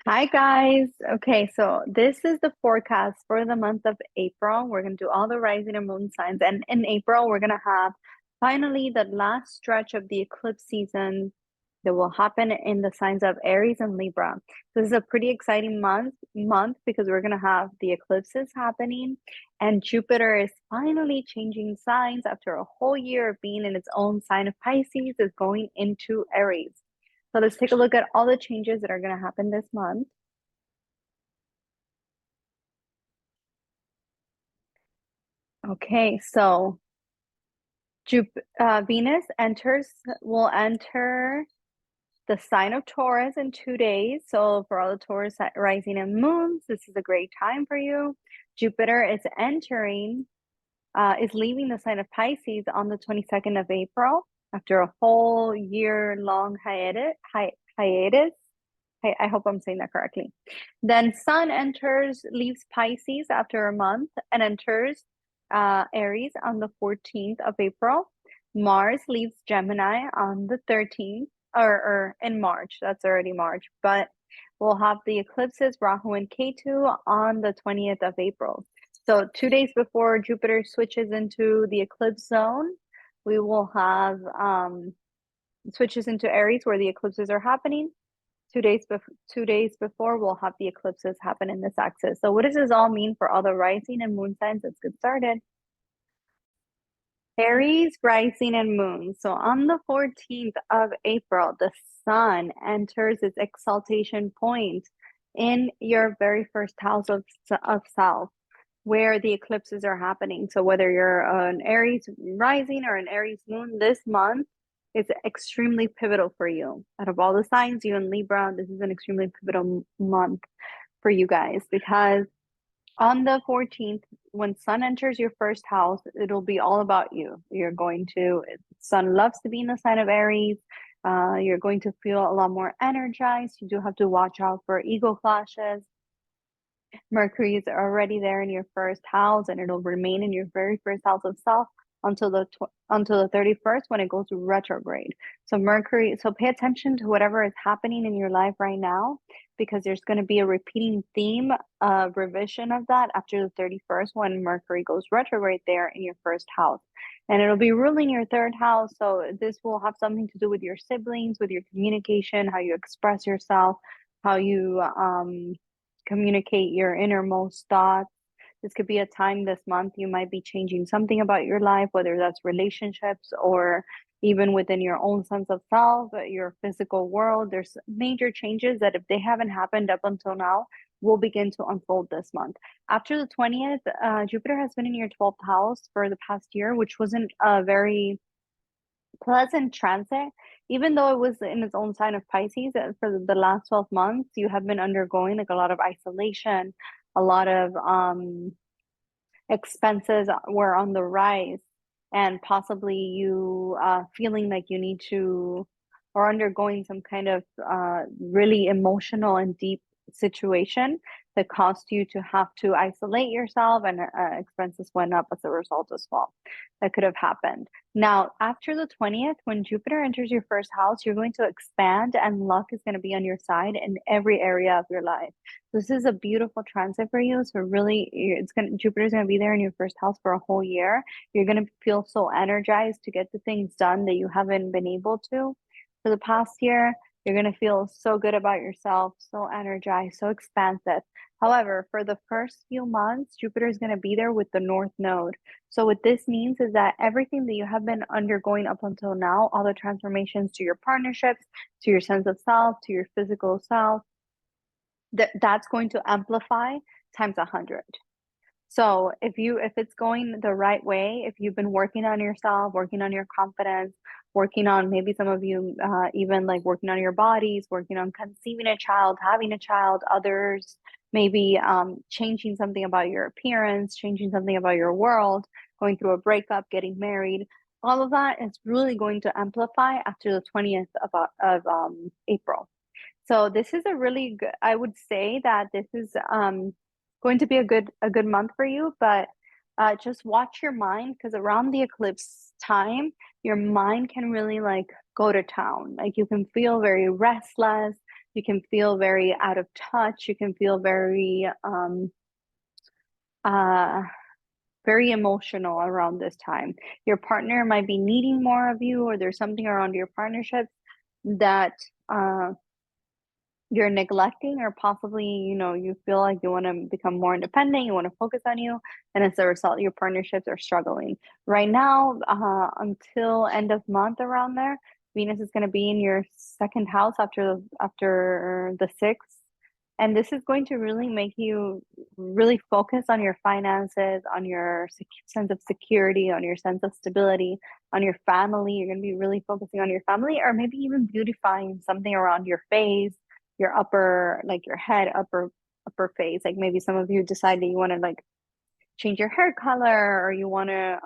Hi guys. Okay, so this is the forecast for the month of April. We're going to do all the rising and moon signs. And in April, we're going to have finally the last stretch of the eclipse season that will happen in the signs of Aries and Libra. This is a pretty exciting month because we're going to have the eclipses happening and Jupiter is finally changing signs after a whole year of being in its own sign of Pisces is going into Aries. So let's take a look at all the changes that are going to happen this month. Okay, so Venus will enter the sign of Taurus in 2 days. So for all the Taurus rising and moons, this is a great time for you. Jupiter is leaving the sign of Pisces on the 22nd of April after a whole year-long hiatus. I hope I'm saying that correctly. Then leaves Pisces after a month and enters Aries on the 14th of April. Mars leaves Gemini on the 13th, or in March. That's already March, but we'll have the eclipses Rahu and Ketu on the 20th of April. So 2 days before Jupiter switches into the eclipse zone, we will have switches into Aries where the eclipses are happening. 2 days before we'll have the eclipses happen in this axis. So what does this all mean for all the rising and moon signs? Let's get started. Aries rising and moon. So on the 14th of April, the sun enters its exaltation point in your very first house of self, where the eclipses are happening. So whether you're an Aries rising or an Aries moon, this month is extremely pivotal for you. Out of all the signs, you and Libra, this is an extremely pivotal month for you guys because on the 14th, when Sun enters your first house, it'll be all about you. Sun loves to be in the sign of Aries. You're going to feel a lot more energized. You do have to watch out for ego clashes. Mercury is already there in your first house, and it'll remain in your very first house of self until the 31st when it goes retrograde. So pay attention to whatever is happening in your life right now because there's going to be a repeating theme revision of that after the 31st when Mercury goes retrograde there in your first house. And it'll be ruling your third house. So this will have something to do with your siblings, with your communication, how you express yourself, how you communicate your innermost thoughts. This could be a time this month you might be changing something about your life, whether that's relationships or even within your own sense of self, your physical world. There's major changes that if they haven't happened up until now, will begin to unfold this month. After the 20th, Jupiter has been in your 12th house for the past year, which wasn't a very pleasant transit. Even though it was in its own sign of Pisces for the last 12 months, you have been undergoing like a lot of isolation, a lot of expenses were on the rise, and possibly you feeling like you need to or undergoing some kind of really emotional and deep situation that caused you to have to isolate yourself, and expenses went up as a result as well. That could have happened. Now, after the 20th, when Jupiter enters your first house, you're going to expand and luck is going to be on your side in every area of your life. This is a beautiful transit for you. So really, Jupiter's gonna be there in your first house for a whole year. You're gonna feel so energized to get the things done that you haven't been able to for the past year. You're gonna feel so good about yourself, so energized, so expansive. However, for the first few months, Jupiter is gonna be there with the North Node. So what this means is that everything that you have been undergoing up until now, all the transformations to your partnerships, to your sense of self, to your physical self, that's going to amplify times 100. So if it's going the right way, if you've been working on yourself, working on your confidence, working on maybe some of you even like working on your bodies, working on conceiving a child, having a child, others maybe changing something about your appearance, changing something about your world, going through a breakup, getting married, all of that is really going to amplify after the 20th of April. So this is a really good, I would say that this is going to be a good month for you, but just watch your mind because around the eclipse time, your mind can really like go to town. Like you can feel very restless. You can feel very out of touch. You can feel uh, very emotional around this time. Your partner might be needing more of you, or there's something around your partnership that uh, you're neglecting, or possibly, you feel like you want to become more independent, you want to focus on you, and as a result, your partnerships are struggling. Right now, until end of month around there, Venus is going to be in your second house after the sixth. And this is going to really make you really focus on your finances, on your sense of security, on your sense of stability, on your family. You're going to be really focusing on your family, or maybe even beautifying something around your face, your upper, like your head, upper face. Like maybe some of you decide that you want to like change your hair color, or you want to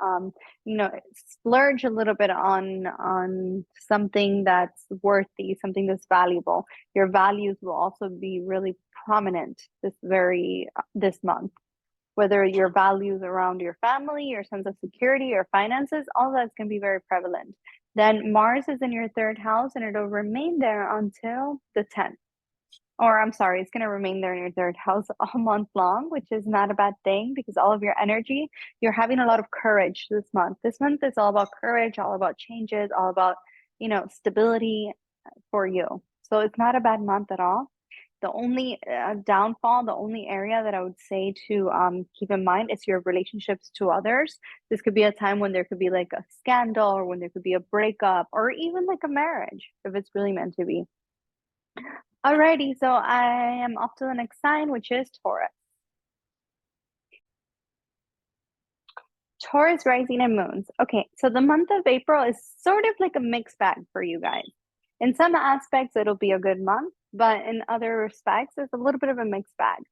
splurge a little bit on something that's worthy, something that's valuable. Your values will also be really prominent this month, whether your values around your family, your sense of security, your finances, all that's going to be very prevalent. Then Mars is in your third house, and it'll remain there until the 10th. Or I'm sorry, it's going to remain there in your third house all month long, which is not a bad thing, because all of your energy, you're having a lot of courage this month. This month is all about courage, all about changes, all about, stability for you. So it's not a bad month at all. The only downfall, the only area that I would say to keep in mind is your relationships to others. This could be a time when there could be like a scandal, or when there could be a breakup, or even like a marriage, if it's really meant to be. Alrighty, so I am off to the next sign, which is Taurus. Taurus rising and moons. Okay, so the month of April is sort of like a mixed bag for you guys. In some aspects, it'll be a good month, but in other respects, it's a little bit of a mixed bag.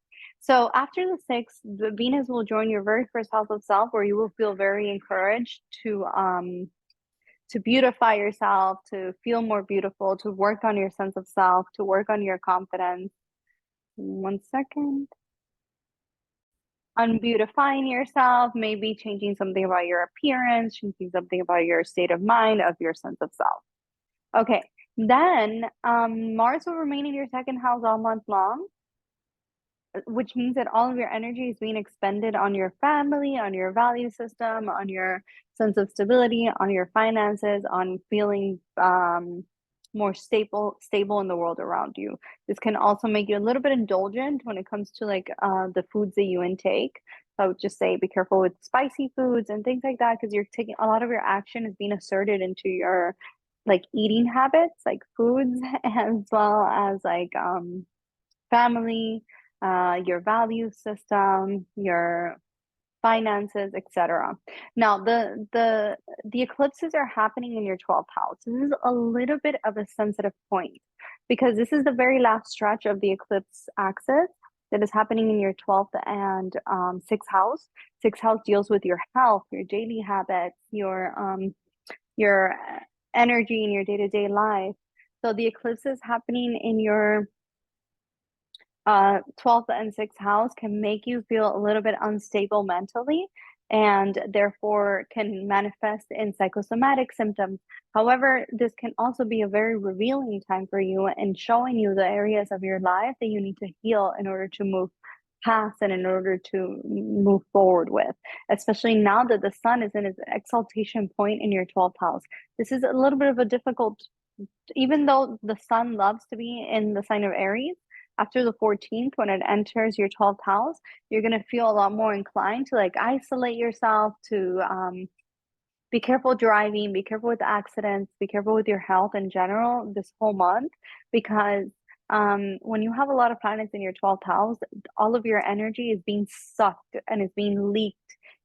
So after the 6th, the Venus will join your very first house of self, where you will feel very encouraged to beautify yourself, to feel more beautiful, to work on your sense of self, to work on your confidence. 1 second. On beautifying yourself, maybe changing something about your appearance, changing something about your state of mind, of your sense of self. Okay, then Mars will remain in your second house all month long, which means that all of your energy is being expended on your family, on your value system, on your sense of stability, on your finances, on feeling more stable in the world around you. This can also make you a little bit indulgent when it comes to like the foods that you intake. So I would just say be careful with spicy foods and things like that, because you're taking a lot of your action is being asserted into your like eating habits, like foods, as well as like family, your value system, your finances, etc. Now, the eclipses are happening in your 12th house. This is a little bit of a sensitive point, because this is the very last stretch of the eclipse axis that is happening in your 12th and 6th house. 6th house deals with your health, your daily habits, your energy in your day-to-day life. So the eclipse is happening in your 12th and 6th house can make you feel a little bit unstable mentally, and therefore can manifest in psychosomatic symptoms. However, this can also be a very revealing time for you, and showing you the areas of your life that you need to heal in order to move past and in order to move forward with, especially now that the sun is in its exaltation point in your 12th house. This is a little bit of a difficult, even though the sun loves to be in the sign of Aries. After the 14th, when it enters your 12th house, you're going to feel a lot more inclined to like isolate yourself, to be careful driving, be careful with accidents, be careful with your health in general this whole month, because when you have a lot of planets in your 12th house, all of your energy is being sucked and is being leaked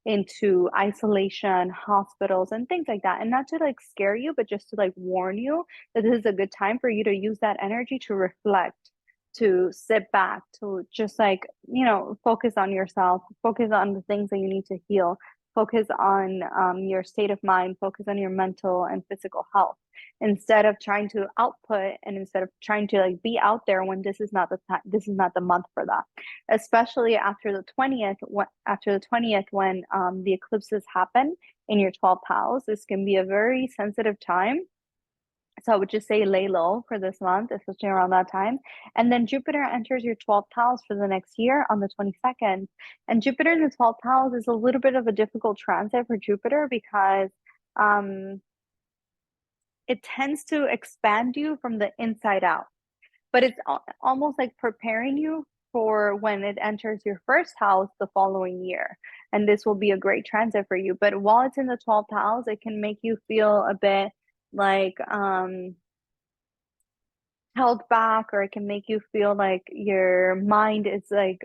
into isolation, hospitals, and things like that. And not to like scare you, but just to like warn you that this is a good time for you to use that energy to reflect, to sit back, to just like, focus on yourself, focus on the things that you need to heal, focus on your state of mind, focus on your mental and physical health, instead of trying to output, and instead of trying to like be out there when this is not the time, this is not the month for that. Especially after the 20th, when the eclipses happen in your 12th house, this can be a very sensitive time So I would just say lay low for this month, especially around that time. And then Jupiter enters your 12th house for the next year on the 22nd. And Jupiter in the 12th house is a little bit of a difficult transit for Jupiter because it tends to expand you from the inside out. But it's almost like preparing you for when it enters your first house the following year. And this will be a great transit for you. But while it's in the 12th house, it can make you feel a bit like held back, or it can make you feel like your mind is like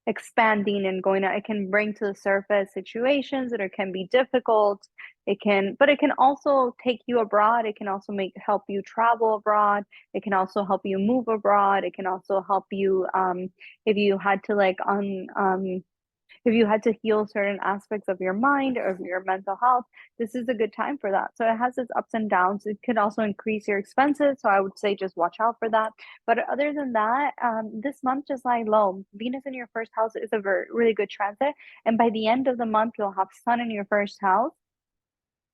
expanding and going to, it can bring to the surface situations that it can be difficult. But it can also take you abroad. It can also help you travel abroad. It can also help you move abroad. It can also help you if you had to if you had to heal certain aspects of your mind or of your mental health, this is a good time for that. So it has its ups and downs. It could also increase your expenses. So I would say just watch out for that. But other than that, this month, just lie low. Venus in your first house is a really good transit. And by the end of the month, you'll have Sun in your first house.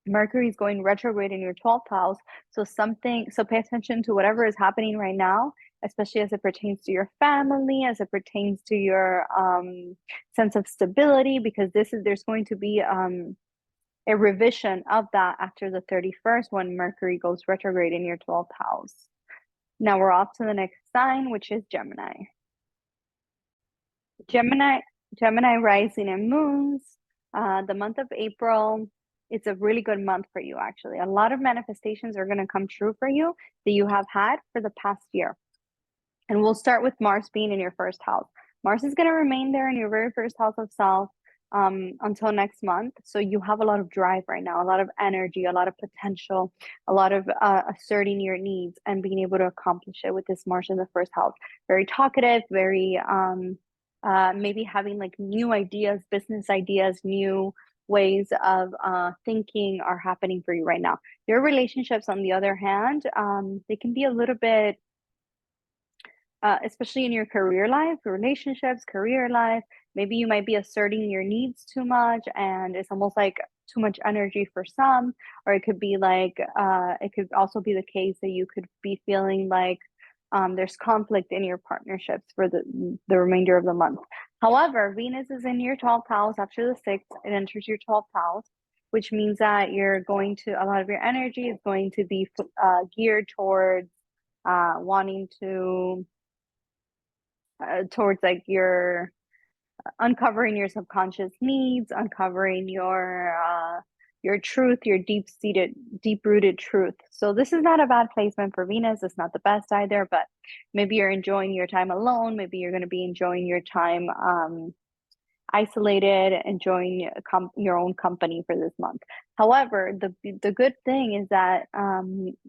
Mercury is going retrograde in your 12th house. So pay attention to whatever is happening right now, especially as it pertains to your family, as it pertains to your sense of stability, because there's going to be a revision of that after the 31st when Mercury goes retrograde in your 12th house. Now we're off to the next sign, which is Gemini. Gemini rising and moons. The month of April, it's a really good month for you, actually. A lot of manifestations are going to come true for you that you have had for the past year. And we'll start with Mars being in your first house. Mars is going to remain there in your very first house of self until next month. So you have a lot of drive right now, a lot of energy, a lot of potential, a lot of asserting your needs and being able to accomplish it with this Mars in the first house. Very talkative, very maybe having like new ideas, business ideas, new ways of thinking are happening for you right now. Your relationships, on the other hand, they can be a little bit, especially in your career life, relationships, career life, maybe you might be asserting your needs too much and it's almost like too much energy for some, or it could be like, it could also be the case that you could be feeling like there's conflict in your partnerships for the remainder of the month. However, Venus is in your 12th house after the 6th. It enters your 12th house, which means that a lot of your energy is going to be geared towards wanting to, towards like your uncovering your subconscious needs, uncovering your truth, your deep-rooted truth. So this is not a bad placement for Venus. It's not the best either, but maybe you're enjoying your time alone. Maybe you're going to be enjoying your time isolated, enjoying your own company for this month. However, the good thing is that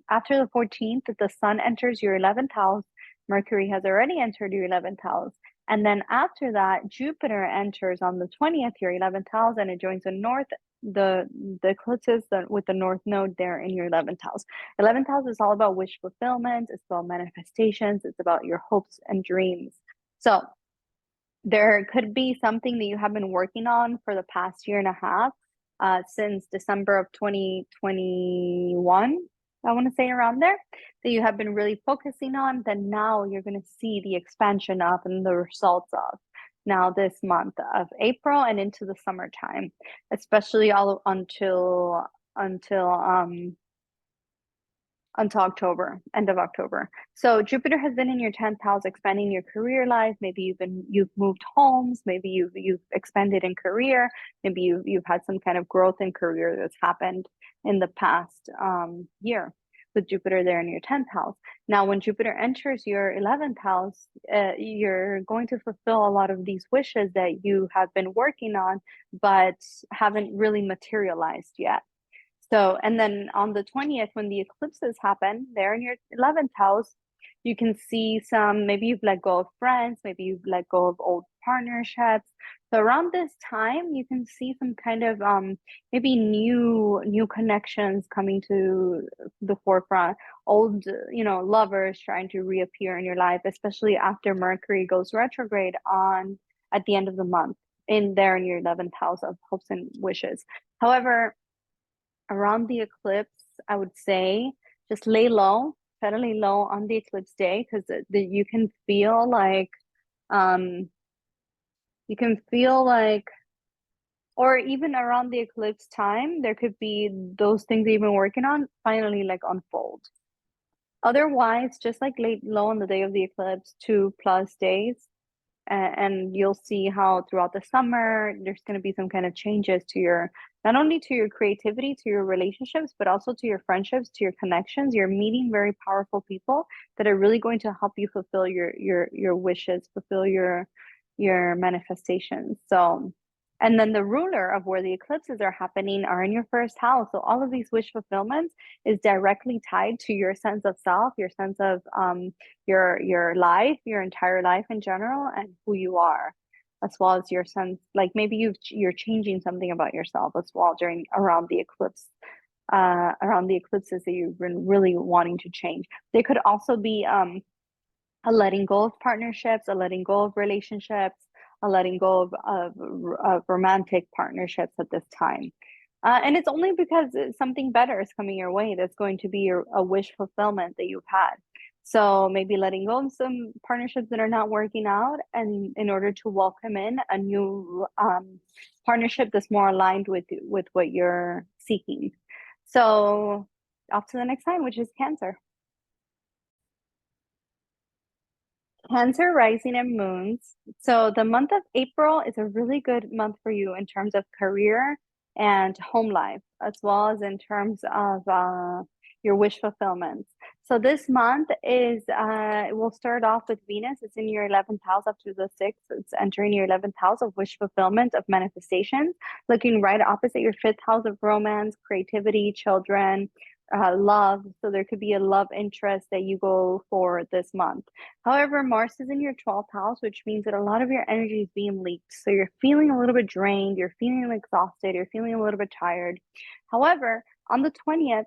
after the 14th, the Sun enters your 11th house. Mercury has already entered your 11th house. And then after that, Jupiter enters on the 20th, your 11th house, and it joins the eclipses with the North Node there in your 11th house. 11th house is all about wish fulfillment. It's about manifestations. It's about your hopes and dreams. So there could be something that you have been working on for the past year and a half, since December of 2021. I want to say around there, that you have been really focusing on, that now you're going to see the expansion of and the results of now this month of April and into the summertime, especially all until October, end of October. So Jupiter has been in your 10th house, expanding your career life. Maybe you've moved homes. Maybe you've expanded in career. Maybe you've had some kind of growth in career that's happened in the past year with Jupiter there in your 10th house. Now, when Jupiter enters your 11th house, you're going to fulfill a lot of these wishes that you have been working on, but haven't really materialized yet. So, and then on the 20th, when the eclipses happen there in your 11th house, you can see maybe you've let go of friends, maybe you've let go of old partnerships. So around this time, you can see some kind of maybe new connections coming to the forefront. Old, lovers trying to reappear in your life, especially after Mercury goes retrograde at the end of the month in your 11th house of hopes and wishes. However, around the eclipse, I would say just lay low, try to lay low on the eclipse day, because you can feel like um you can feel like, or even around the eclipse time, there could be those things that you've been working on finally like unfold. Otherwise, just like lay low on the day of the eclipse, 2+ days, and you'll see how throughout the summer there's going to be some kind of changes to your, not only to your creativity, to your relationships, but also to your friendships, to your connections. You're meeting very powerful people that are really going to help you fulfill your wishes, fulfill your manifestations. So, and then the ruler of where the eclipses are happening are in your first house. So all of these wish fulfillments is directly tied to your sense of self, your sense of your life, your entire life in general, and who you are, as well as your sense, like maybe you're changing something about yourself as well during around the eclipse, around the eclipses that you've been really wanting to change. They could also be a letting go of partnerships, a letting go of relationships, a letting go of romantic partnerships at this time. And it's only because something better is coming your way that's going to be a wish fulfillment that you've had. So maybe letting go of some partnerships that are not working out, and in order to welcome in a new partnership that's more aligned with what you're seeking. So off to the next sign, which is Cancer. Cancer rising and moons. So the month of April is a really good month for you in terms of career and home life, as well as in terms of your wish fulfillment. So this month is, we'll start off with Venus. It's in your 11th house up to the 6th. It's entering your 11th house of wish fulfillment, of manifestation, looking right opposite your 5th house of romance, creativity, children, love. So there could be a love interest that you go for this month. However, Mars is in your 12th house, which means that a lot of your energy is being leaked. So you're feeling a little bit drained, you're feeling exhausted, you're feeling a little bit tired. However, on the 20th,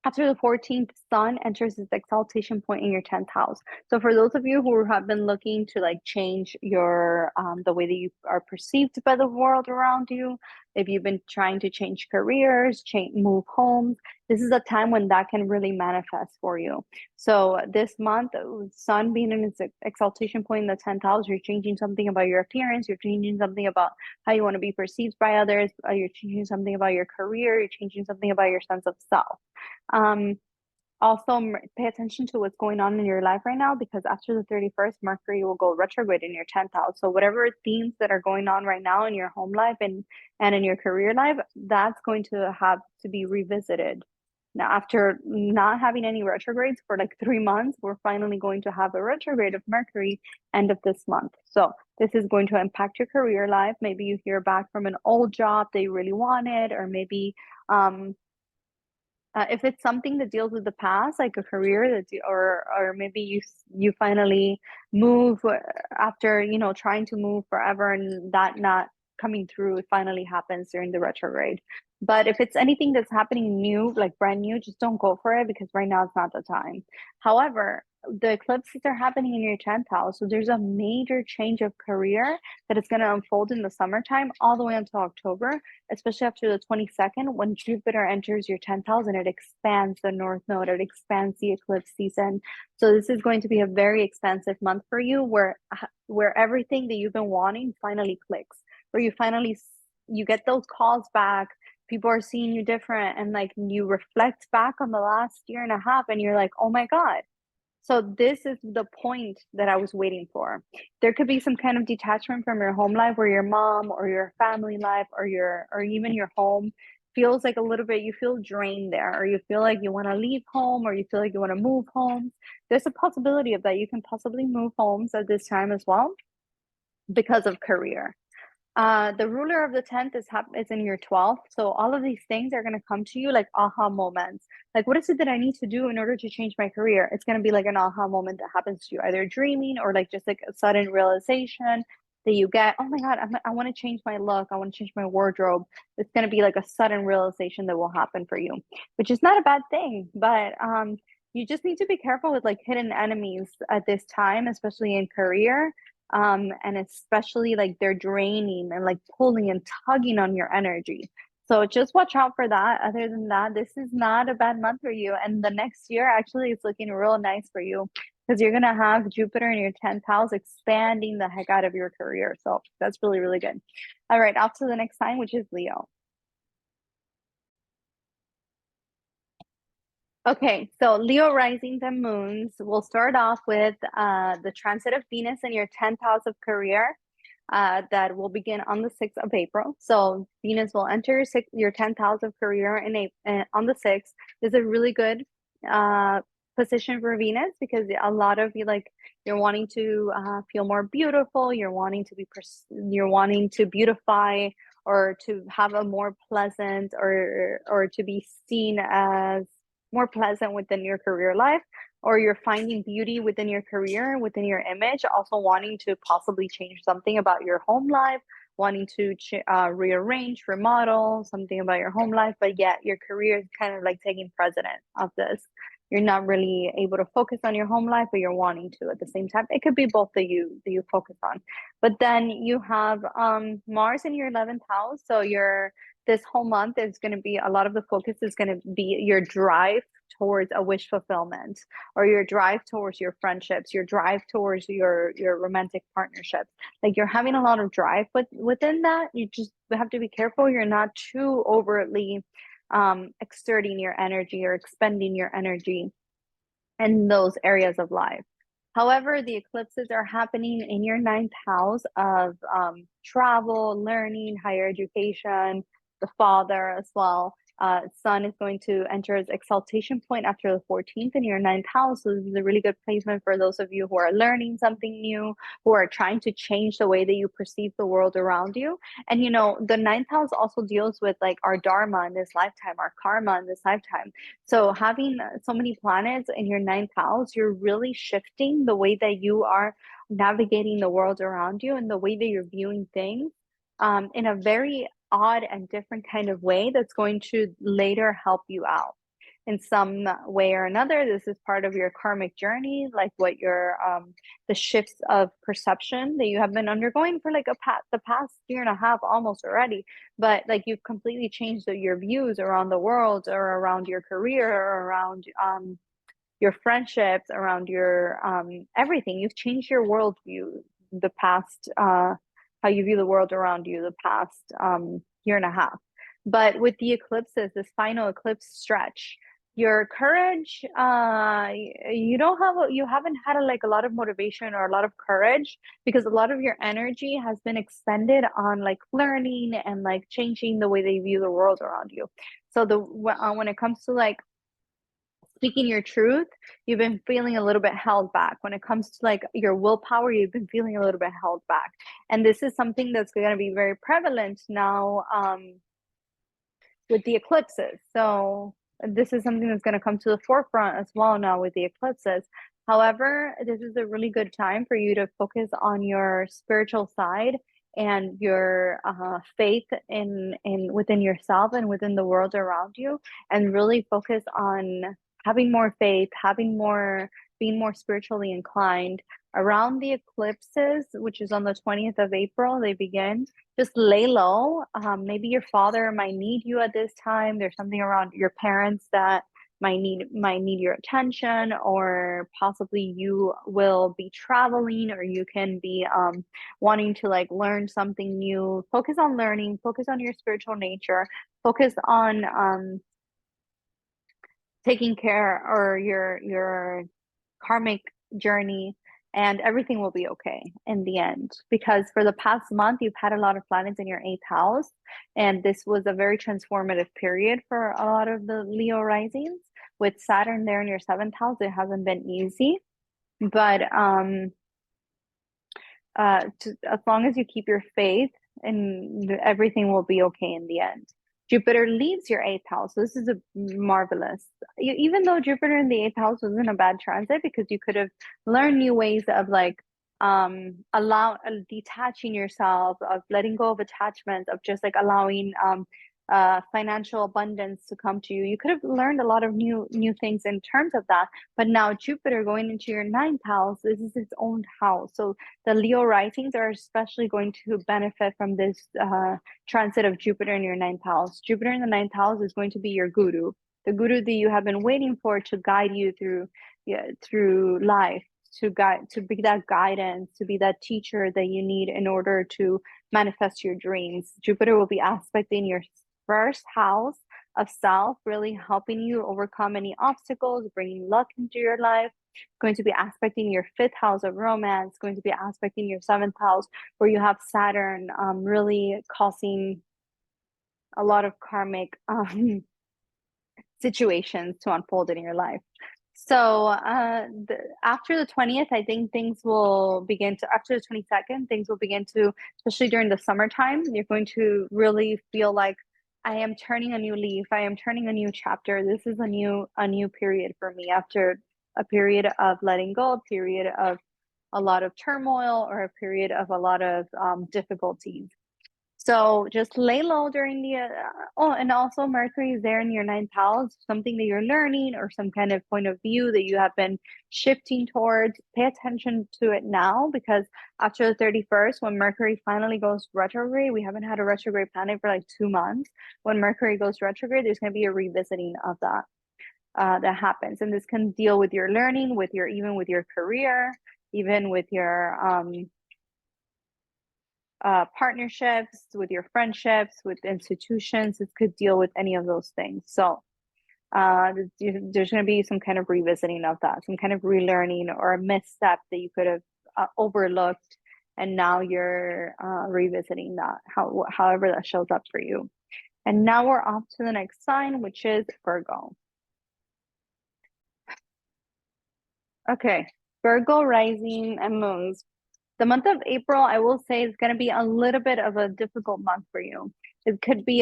after the 14th, Sun enters its exaltation point in your 10th house. So for those of you who have been looking to like change your the way that you are perceived by the world around you, if you've been trying to change careers, move homes, this is a time when that can really manifest for you. So this month, Sun being in its exaltation point in the 10th house, you're changing something about your appearance, you're changing something about how you want to be perceived by others, you're changing something about your career, you're changing something about your sense of self. Also pay attention to what's going on in your life right now, because after the 31st, Mercury will go retrograde in your 10th house. So whatever themes that are going on right now in your home life and in your career life, that's going to have to be revisited. Now, after not having any retrogrades for like 3 months, we're finally going to have a retrograde of Mercury end of this month. So this is going to impact your career life. Maybe you hear back from an old job that you really wanted, or maybe if it's something that deals with the past, like a career that or maybe you finally move after trying to move forever and that not coming through, it finally happens during the retrograde. But if it's anything that's happening new, like brand new, just don't go for it, because right now it's not the time. However, the eclipses are happening in your 10th house, so there's a major change of career that is going to unfold in the summertime all the way until October, especially after the 22nd, when Jupiter enters your 10th house and it expands the North Node, it expands the eclipse season. So this is going to be a very expansive month for you, where everything that you've been wanting finally clicks, where you get those calls back, people are seeing you different, and like you reflect back on the last year and a half and you're like, oh my God. So this is the point that I was waiting for. There could be some kind of detachment from your home life, where your mom or your family life or even your home feels like a little bit, you feel drained there, or you feel like you want to leave home, or you feel like you want to move homes. There's a possibility of that. You can possibly move homes at this time as well because of career. The ruler of the 10th is in your 12th. So all of these things are going to come to you like aha moments. Like, what is it that I need to do in order to change my career? It's going to be like an aha moment that happens to you, either dreaming or like just like a sudden realization that you get, oh my God, I want to change my look. I want to change my wardrobe. It's going to be like a sudden realization that will happen for you, which is not a bad thing. But you just need to be careful with like hidden enemies at this time, especially in career. And especially like they're draining and like pulling and tugging on your energy. So just watch out for that. Other than that, this is not a bad month for you. And the next year actually is looking real nice for you because you're going to have Jupiter in your 10th house expanding the heck out of your career. So that's really, really good. All right, off to the next sign, which is Leo. Okay, so Leo risings and moons. We'll start off with the transit of Venus in your 10th house of career. That will begin on the 6th of April. So Venus will enter your 10th house of career on the 6th. This is a really good position for Venus because a lot of you, like, you're wanting to feel more beautiful. You're wanting to beautify or to have a more pleasant or to be seen as more pleasant within your career life, or you're finding beauty within your career, within your image, also wanting to possibly change something about your home life, wanting to rearrange, remodel something about your home life, but yet your career is kind of like taking precedent of this. You're not really able to focus on your home life, but you're wanting to at the same time. It could be both that you focus on. But then you have Mars in your 11th house. So this whole month is going to be a lot of the focus is going to be your drive towards a wish fulfillment, or your drive towards your friendships, your drive towards your romantic partnerships. Like, you're having a lot of drive, but within that, you just have to be careful you're not too overtly exerting your energy or expending your energy in those areas of life. However, the eclipses are happening in your 9th house of travel, learning, higher education, the father as well. Sun is going to enter its exaltation point after the 14th in your 9th house. So this is a really good placement for those of you who are learning something new, who are trying to change the way that you perceive the world around you. And the 9th house also deals with like our dharma in this lifetime, our karma in this lifetime. So having so many planets in your 9th house, you're really shifting the way that you are navigating the world around you and the way that you're viewing things in a very odd and different kind of way that's going to later help you out in some way or another. This is part of your karmic journey, like what your the shifts of perception that you have been undergoing for like the past year and a half almost already. But like, you've completely changed your views around the world, or around your career, or around your friendships, around your everything. You've changed your worldview the past how you view the world around you the past year and a half. But with the eclipses, this final eclipse stretch, your courage, you haven't had a lot of motivation or a lot of courage, because a lot of your energy has been expended on like learning and like changing the way they view the world around you. So when it comes to like speaking your truth, you've been feeling a little bit held back. When it comes to like your willpower, you've been feeling a little bit held back. And this is something that's going to be very prevalent now with the eclipses. So this is something that's going to come to the forefront as well now with the eclipses. However, this is a really good time for you to focus on your spiritual side and your faith in within yourself and within the world around you, and really focus on having more faith, being more spiritually inclined. Around the eclipses, which is on the 20th of April, they begin. Just lay low. Maybe your father might need you at this time. There's something around your parents that might need your attention, or possibly you will be traveling, or you can be wanting to like learn something new. Focus on learning, focus on your spiritual nature, focus on taking care or your karmic journey, and everything will be okay in the end. Because for the past month, you've had a lot of planets in your 8th house, and this was a very transformative period for a lot of the Leo risings. With Saturn there in your 7th house, it hasn't been easy, but as long as you keep your faith, and everything will be okay in the end. Jupiter leaves your 8th house. So this is a marvelous, even though Jupiter in the 8th house wasn't a bad transit, because you could have learned new ways of like detaching yourself, of letting go of attachments, of just like allowing financial abundance to come to you. You could have learned a lot of new things in terms of that. But now Jupiter going into your ninth house, this is its own house. So the Leo risings are especially going to benefit from this transit of Jupiter in your ninth house. Jupiter in the ninth house is going to be your guru, the guru that you have been waiting for to guide you through life, to be that guidance, to be that teacher that you need in order to manifest your dreams. Jupiter will be aspecting your first house of self, really helping you overcome any obstacles, bringing luck into your life. Going to be aspecting your fifth house of romance, going to be aspecting your seventh house where you have Saturn, really causing a lot of karmic situations to unfold in your life. So after the 20th, I think things will begin to, after the 22nd, things will begin to, especially during the summertime, you're going to really feel like I am turning a new leaf. I am turning a new chapter. This is a new period for me after a period of letting go, a period of a lot of turmoil, or a period of a lot of difficulties. So just lay low during the, and also Mercury is there in your ninth house, something that you're learning or some kind of point of view that you have been shifting towards. Pay attention to it now, because after the 31st, when Mercury finally goes retrograde, we haven't had a retrograde planet for like 2 months. When Mercury goes retrograde, there's going to be a revisiting of that. That happens, and this can deal with your learning, with your, even with your career, even with your partnerships, with your friendships, with institutions. It could deal with any of those things. So there's going to be some kind of revisiting of that, some kind of relearning or a misstep that you could have overlooked, and now you're revisiting that, however that shows up for you. And now we're off to the next sign, which is Virgo. Okay, Virgo rising and moons. The month of April, I will say, is going to be a little bit of a difficult month for you. It could be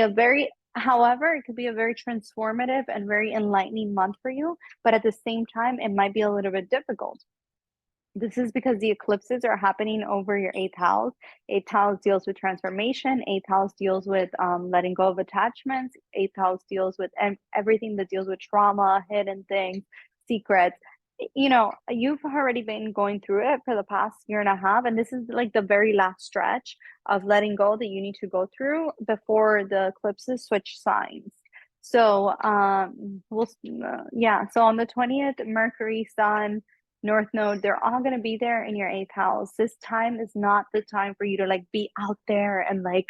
however, it could be a very transformative and very enlightening month for you, but at the same time, it might be a little bit difficult. This is because the eclipses are happening over your eighth house. Eighth house deals with transformation. Eighth house deals with letting go of attachments. Eighth house deals with everything that deals with trauma, hidden things, secrets. You know, you've already been going through it for the past year and a half, and this is like the very last stretch of letting go that you need to go through before the eclipses switch signs. So so on the 20th, Mercury, Sun, North Node, they're all going to be there in your eighth house. This time is not the time for you to like be out there and like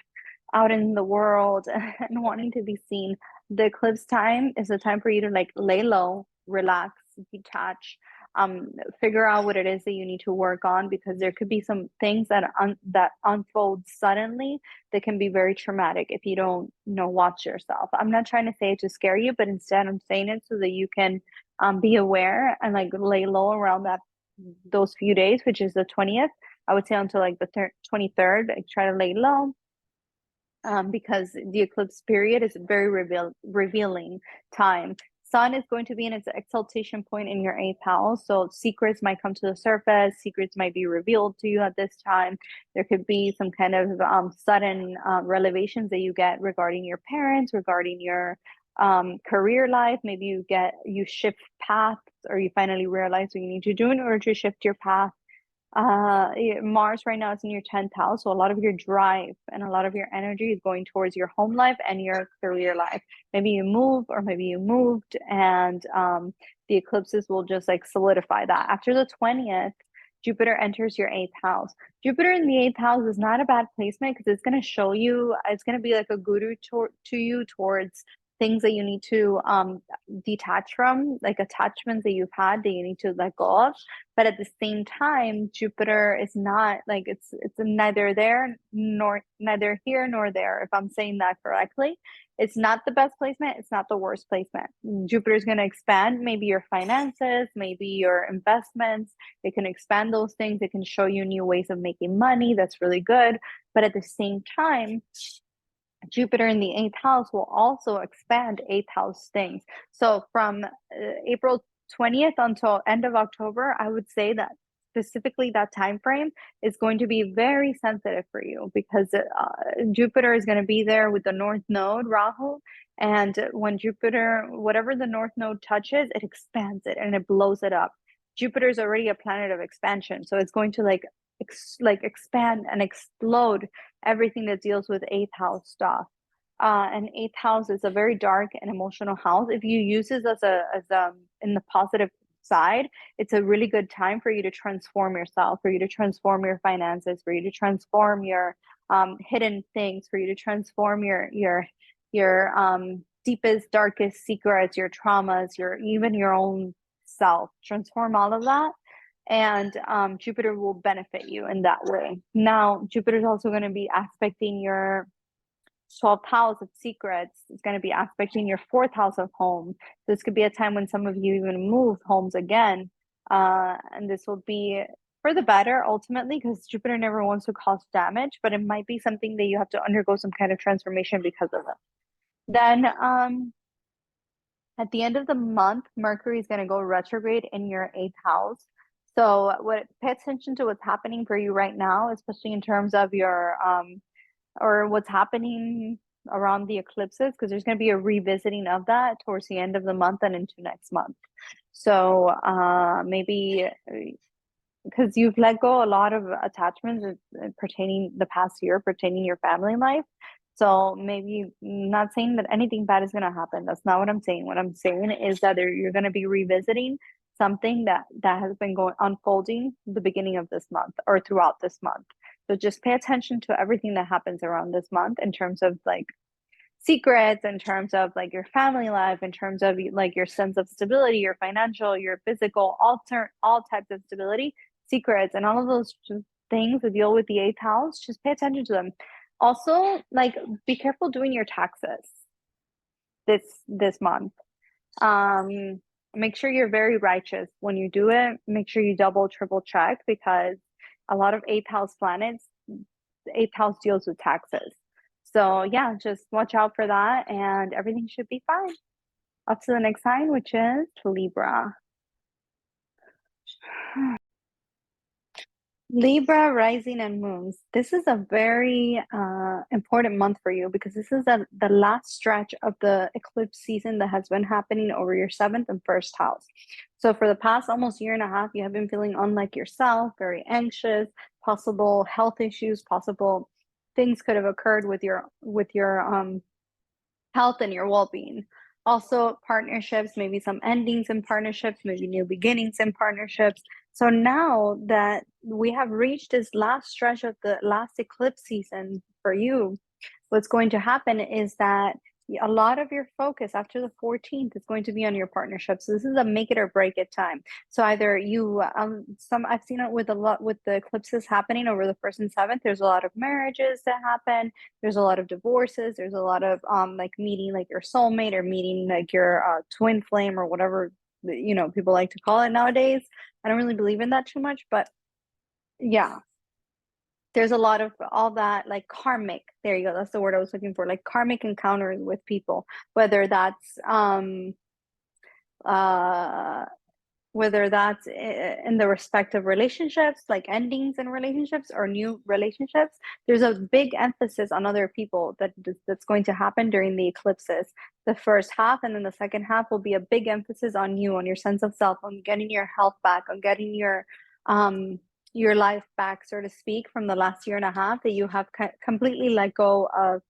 out in the world and wanting to be seen. The eclipse time is the time for you to like lay low, relax, detach, figure out what it is that you need to work on, because there could be some things that unfold suddenly that can be very traumatic if you don't watch yourself. I'm not trying to say it to scare you, but instead I'm saying it so that you can be aware and like lay low around those few days, which is the 20th. I would say until like the 23rd, like try to lay low. Because the eclipse period is a very revealing time. Sun is going to be in its exaltation point in your eighth house. So secrets might come to the surface. Secrets might be revealed to you at this time. There could be some kind of sudden revelations that you get regarding your parents, regarding your career life. Maybe you shift paths, or you finally realize what you need to do in order to shift your path. Mars right now is in your 10th house, so a lot of your drive and a lot of your energy is going towards your home life and your career life. Maybe you move, or maybe you moved, and the eclipses will just like solidify that. After the 20th, Jupiter enters your eighth house. Jupiter in the eighth house is not a bad placement, because it's going to show you, it's going to be like a guru to you towards things that you need to detach from, like attachments that you've had that you need to let go of. But at the same time, Jupiter is not like, it's neither here nor there, if I'm saying that correctly. It's not the best placement, it's not the worst placement. Jupiter is going to expand maybe your finances, maybe your investments. It can expand those things. It can show you new ways of making money. That's really good. But at the same time, Jupiter in the eighth house will also expand eighth house things. So from April 20th until end of October, I would say that specifically that time frame is going to be very sensitive for you, because Jupiter is going to be there with the North Node, Rahu. And when Jupiter, whatever the North Node touches, it expands it and it blows it up. Jupiter is already a planet of expansion, so it's going to like expand and explode everything that deals with eighth house stuff. And eighth house is a very dark and emotional house. If you use this as a in the positive side, it's a really good time for you to transform yourself, for you to transform your finances, for you to transform your hidden things, for you to transform your deepest, darkest secrets, your traumas, even your own self. Transform all of that, and Jupiter will benefit you in that way. Now, Jupiter is also going to be aspecting your 12th house of secrets. It's going to be aspecting your 4th house of home. This could be a time when some of you even move homes again. And this will be for the better ultimately, because Jupiter never wants to cause damage, but it might be something that you have to undergo some kind of transformation because of it. Then at the end of the month, Mercury is going to go retrograde in your 8th house. So pay attention to what's happening for you right now, especially in terms of your or what's happening around the eclipses, because there's going to be a revisiting of that towards the end of the month and into next month. So maybe because you've let go a lot of attachments pertaining the past year, pertaining your family life. So maybe, not saying that anything bad is going to happen. That's not what I'm saying. What I'm saying is that you're going to be revisiting something that has been unfolding the beginning of this month or throughout this month. So just pay attention to everything that happens around this month in terms of like secrets, in terms of like your family life, in terms of like your sense of stability, your financial, your physical, all types of stability, secrets, and all of those things that deal with the 8th house. Just pay attention to them. Also, like, be careful doing your taxes this month. Make sure you're very righteous when you do it. Make sure you double, triple check, because a lot of 8th house planets, the 8th house deals with taxes. So yeah, just watch out for that and everything should be fine. Up to the next sign, which is Libra. Libra rising and moons. This is a very important month for you, because this is the last stretch of the eclipse season that has been happening over your 7th and 1st house. So for the past almost year and a half, you have been feeling unlike yourself, very anxious, possible health issues, possible things could have occurred with your health and your well-being. Also, partnerships, maybe some endings in partnerships, maybe new beginnings in partnerships. So now that we have reached this last stretch of the last eclipse season for you, what's going to happen is that a lot of your focus after the 14th is going to be on your partnership. So this is a make it or break it time. So either you, I've seen it with the eclipses happening over the 1st and 7th. There's a lot of marriages that happen. There's a lot of divorces. There's a lot of like meeting like your soulmate, or meeting like your twin flame, or whatever people like to call it nowadays. I don't really believe in that too much, but yeah. There's a lot of all that, like karmic, there you go, that's the word I was looking for, like karmic encounters with people, whether that's in the respective relationships, like endings in relationships or new relationships. There's a big emphasis on other people that's going to happen during the eclipses. The first half, and then the second half will be a big emphasis on you, on your sense of self, on getting your health back, on getting your life back, so to speak, from the last year and a half that you have completely let go of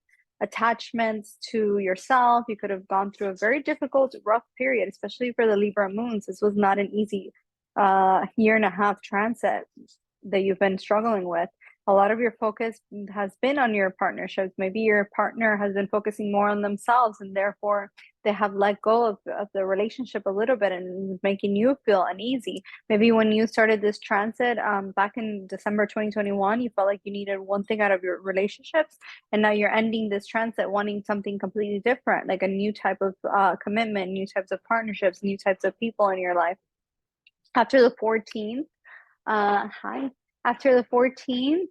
attachments to yourself. You could have gone through a very difficult, rough period, especially for the Libra moons. This was not an easy year and a half transit that you've been struggling with. A lot of your focus has been on your partnerships. Maybe your partner has been focusing more on themselves, and therefore they have let go of the relationship a little bit, and making you feel uneasy. Maybe when you started this transit back in December 2021, you felt like you needed one thing out of your relationships, and now you're ending this transit wanting something completely different, like a new type of commitment, new types of partnerships, new types of people in your life. After the 14th, after the 14th,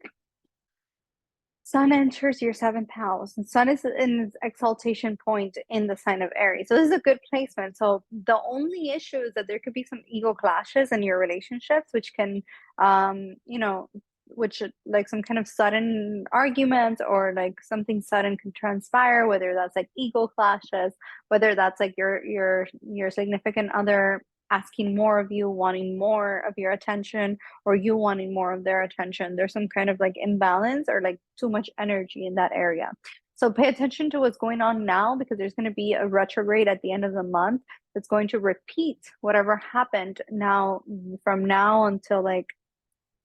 Sun enters your seventh house, and Sun is in its exaltation point in the sign of Aries. So this is a good placement. So the only issue is that there could be some ego clashes in your relationships, which can, you know, which like some kind of sudden arguments or like something sudden can transpire, whether that's like ego clashes, whether that's like your significant other asking more of you, wanting more of your attention, or you wanting more of their attention. There's some kind of like imbalance or like too much energy in that area. So pay attention to what's going on now, because there's going to be a retrograde at the end of the month that's going to repeat whatever happened now from now until like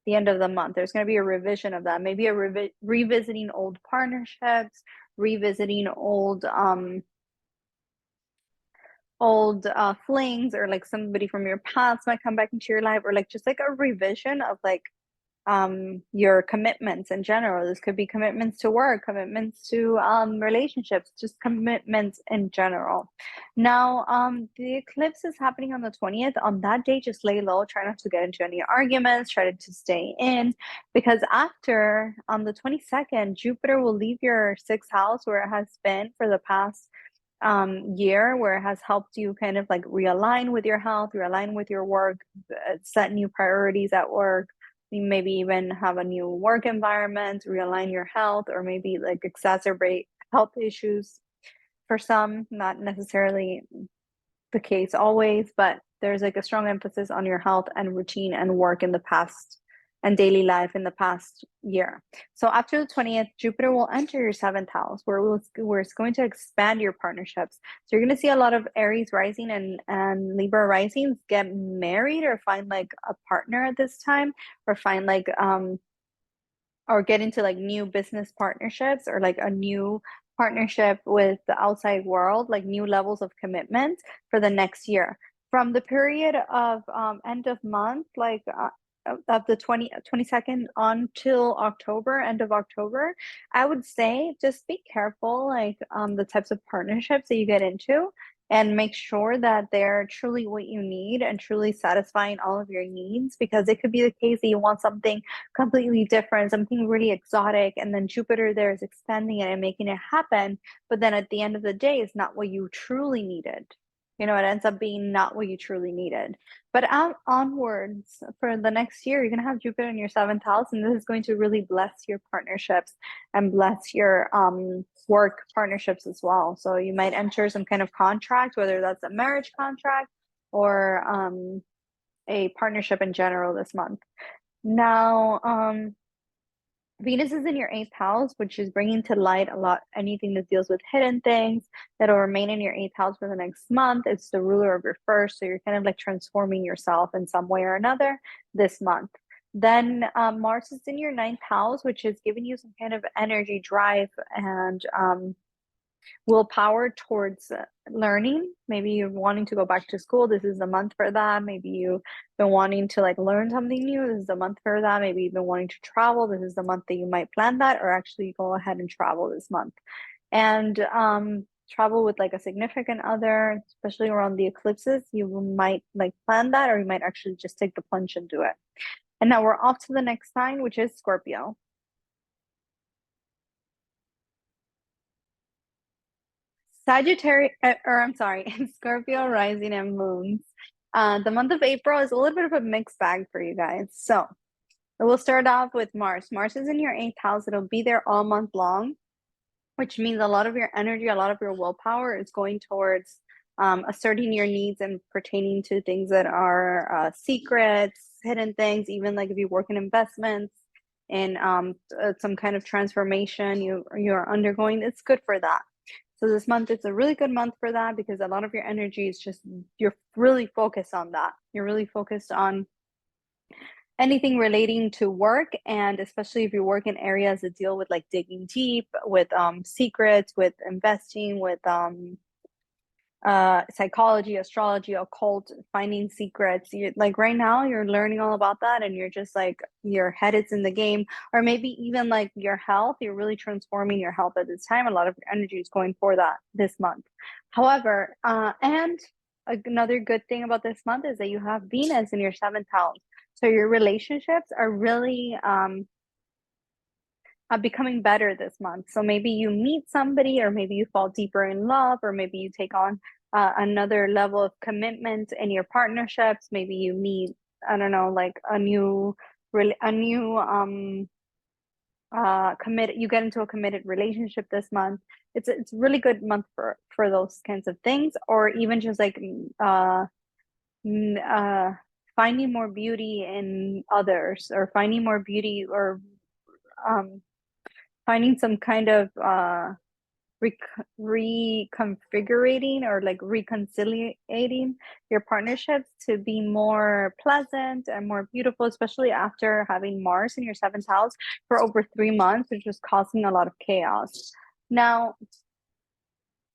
the end of the month. There's going to be a revision of that, maybe a revisiting old partnerships, revisiting old flings, or like somebody from your past might come back into your life, or like just like a revision of like your commitments in general. This could be commitments to work, commitments to relationships, just commitments in general. Now the eclipse is happening on the 20th. On that day, just lay low, try not to get into any arguments, try to stay in, because after on the 22nd, Jupiter will leave your sixth house where it has been for the past year, where it has helped you kind of like realign with your health, realign with your work, set new priorities at work, maybe even have a new work environment, realign your health, or maybe like exacerbate health issues for some, not necessarily the case always, but there's like a strong emphasis on your health and routine and work in the past and daily life in the past year. So after the 20th, Jupiter will enter your seventh house, where it's going to expand your partnerships. So you're going to see a lot of Aries rising and Libra risings get married or find like a partner at this time, or find like or get into like new business partnerships, or like a new partnership with the outside world, like new levels of commitment for the next year. From the period of end of month, like of the 22nd until October, end of October, I would say just be careful, like the types of partnerships that you get into, and make sure that they're truly what you need and truly satisfying all of your needs, because it could be the case that you want something completely different, something really exotic, and then Jupiter there is expanding it and making it happen, but then at the end of the day, it's not what you truly needed. You know, it ends up being not what you truly needed. But onwards for the next year, you're going to have Jupiter in your seventh house, and this is going to really bless your partnerships and bless your work partnerships as well. So you might enter some kind of contract, whether that's a marriage contract or a partnership in general this month. Now, Venus is in your eighth house, which is bringing to light a lot, anything that deals with hidden things that'll remain in your eighth house for the next month. It's the ruler of your first. So you're kind of like transforming yourself in some way or another this month. Then Mars is in your ninth house, which is giving you some kind of energy, drive, and willpower towards learning. Maybe you're wanting to go back to school. This is the month for that. Maybe you've been wanting to like learn something new. This is the month for that. Maybe you've been wanting to travel. This is the month that you might plan that, or actually go ahead and travel this month. And travel with like a significant other, especially around the eclipses. You might like plan that, or you might actually just take the plunge and do it. And now we're off to the next sign, which is Scorpio. Sagittarius, or I'm sorry, Scorpio rising and moons. The month of April is a little bit of a mixed bag for you guys. So we'll start off with Mars. Mars is in your eighth house. It'll be there all month long, which means a lot of your energy, a lot of your willpower is going towards asserting your needs and pertaining to things that are secrets, hidden things, even like if you work in investments and some kind of transformation you're undergoing, it's good for that. So this month is a really good month for that, because a lot of your energy is just, you're really focused on that. You're really focused on anything relating to work, and especially if you work in areas that deal with like digging deep, with secrets, with investing, with psychology, astrology, occult, finding secrets. Like right now you're learning all about that, and you're just like, your head is in the game. Or maybe even like your health, you're really transforming your health at this time. A lot of your energy is going for that this month. However, and another good thing about this month is that you have Venus in your seventh house. So your relationships are really becoming better this month. So maybe you meet somebody, or maybe you fall deeper in love, or maybe you take on another level of commitment in your partnerships. Maybe you meet, I don't know, like a new, committed, you get into a committed relationship this month. It's a really good month for those kinds of things, or even just like uh finding more beauty in others, or finding more beauty, or um finding some kind of reconfigurating, or like reconciliating your partnerships to be more pleasant and more beautiful, especially after having Mars in your seventh house for over 3 months, which was causing a lot of chaos. Now,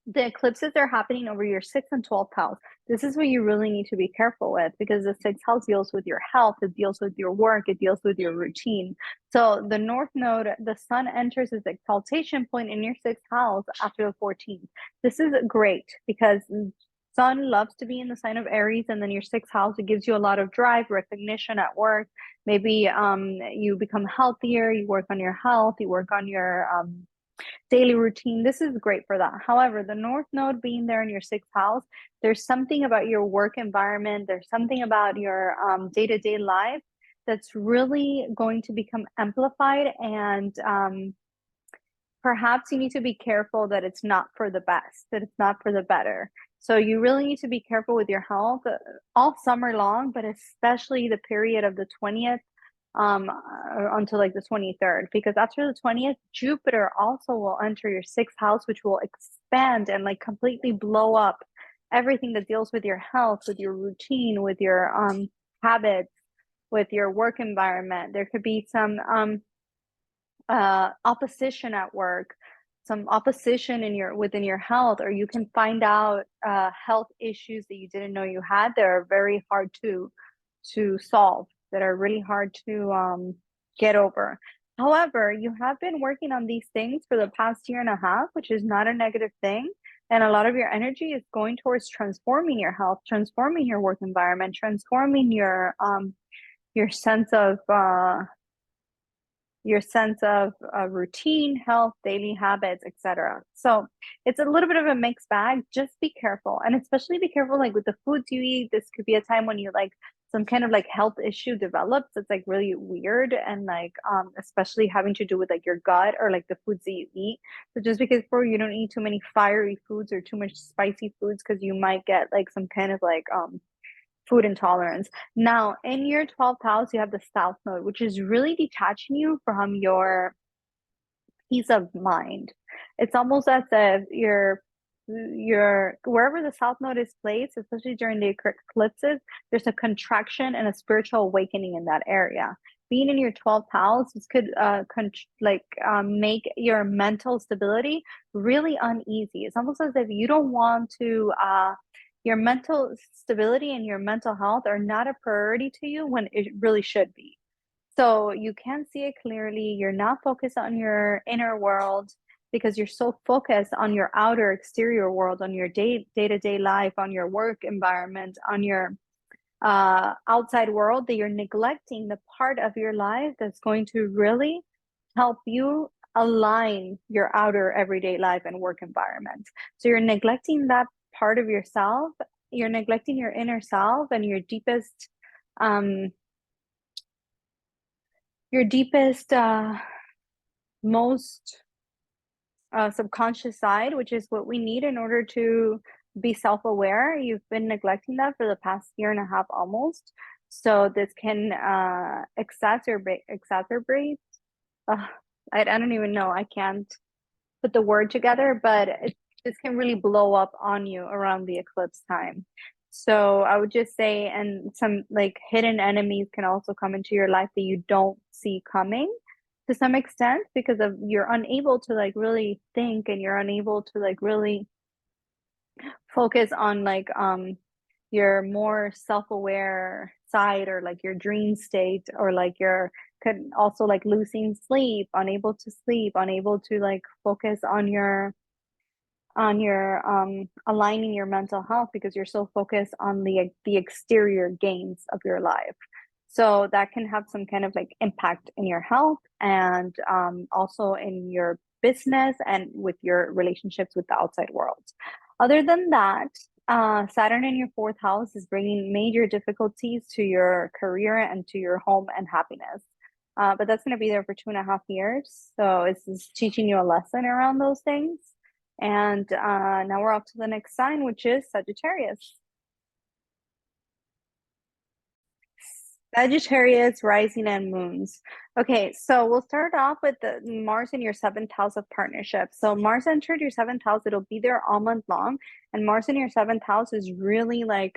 the eclipses are happening over your 6th and 12th house. This is what you really need to be careful with, because the 6th house deals with your health, it deals with your work, it deals with your routine. So the North Node, the Sun enters its exaltation point in your 6th house after the 14th. This is great because Sun loves to be in the sign of Aries, and then your 6th house, it gives you a lot of drive, recognition at work. Maybe you become healthier, you work on your health, you work on your daily routine. This is great for that. However, the North Node being there in your 6th house, there's something about your work environment, there's something about your day-to-day life that's really going to become amplified, and perhaps you need to be careful that it's not for the best, that it's not for the better. So you really need to be careful with your health all summer long, but especially the period of the 20th until like the 23rd, because after the 20th, Jupiter also will enter your 6th house, which will expand and like completely blow up everything that deals with your health, with your routine, with your habits, with your work environment. There could be some opposition at work, some opposition within your health, or you can find out health issues that you didn't know you had that are very hard to solve, that are really hard to get over. However, you have been working on these things for the past year and a half, which is not a negative thing. And a lot of your energy is going towards transforming your health, transforming your work environment, transforming your sense of routine, health, daily habits, etc. So it's a little bit of a mixed bag. Just be careful, and especially be careful like with the foods you eat. This could be a time when you like some kind of like health issue develops. It's like really weird, and like especially having to do with like your gut or like the foods that you eat. So just because for you don't eat too many fiery foods or too much spicy foods, because you might get like some kind of like food intolerance. Now, in your 12th house, you have the South Node, which is really detaching you from your peace of mind. It's almost as if you're wherever the South Node is placed, especially during the eclipses, there's a contraction and a spiritual awakening in that area. Being in your 12th house, this could make your mental stability really uneasy. It's almost as if you don't want to your mental stability and your mental health are not a priority to you when it really should be. So you can't see it clearly. You're not focused on your inner world because you're so focused on your outer exterior world, on your day-to-day life, on your work environment, on your outside world, that you're neglecting the part of your life that's going to really help you align your outer everyday life and work environment. So you're neglecting that part of yourself. You're neglecting your inner self and your deepest most subconscious side, which is what we need in order to be self-aware. You've been neglecting that for the past year and a half almost. So this can exacerbate. I don't even know. I can't put the word together, but this can really blow up on you around the eclipse time. So I would just say, and some like hidden enemies can also come into your life that you don't see coming to some extent, because of you're unable to like really think, and you're unable to like really focus on like your more self-aware side, or like your dream state, or like your could also like losing sleep, unable to sleep, unable to like focus on your aligning your mental health, because you're so focused on the exterior gains of your life. So that can have some kind of like impact in your health and also in your business and with your relationships with the outside world. Other than that, Saturn in your fourth house is bringing major difficulties to your career and to your home and happiness. But that's going to be there for 2.5 years. So it's teaching you a lesson around those things. And now we're off to the next sign, which is Sagittarius. Sagittarius, rising and moons. Okay, so we'll start off with the Mars in your seventh house of partnerships. So Mars entered your seventh house. It'll be there all month long. And Mars in your seventh house is really like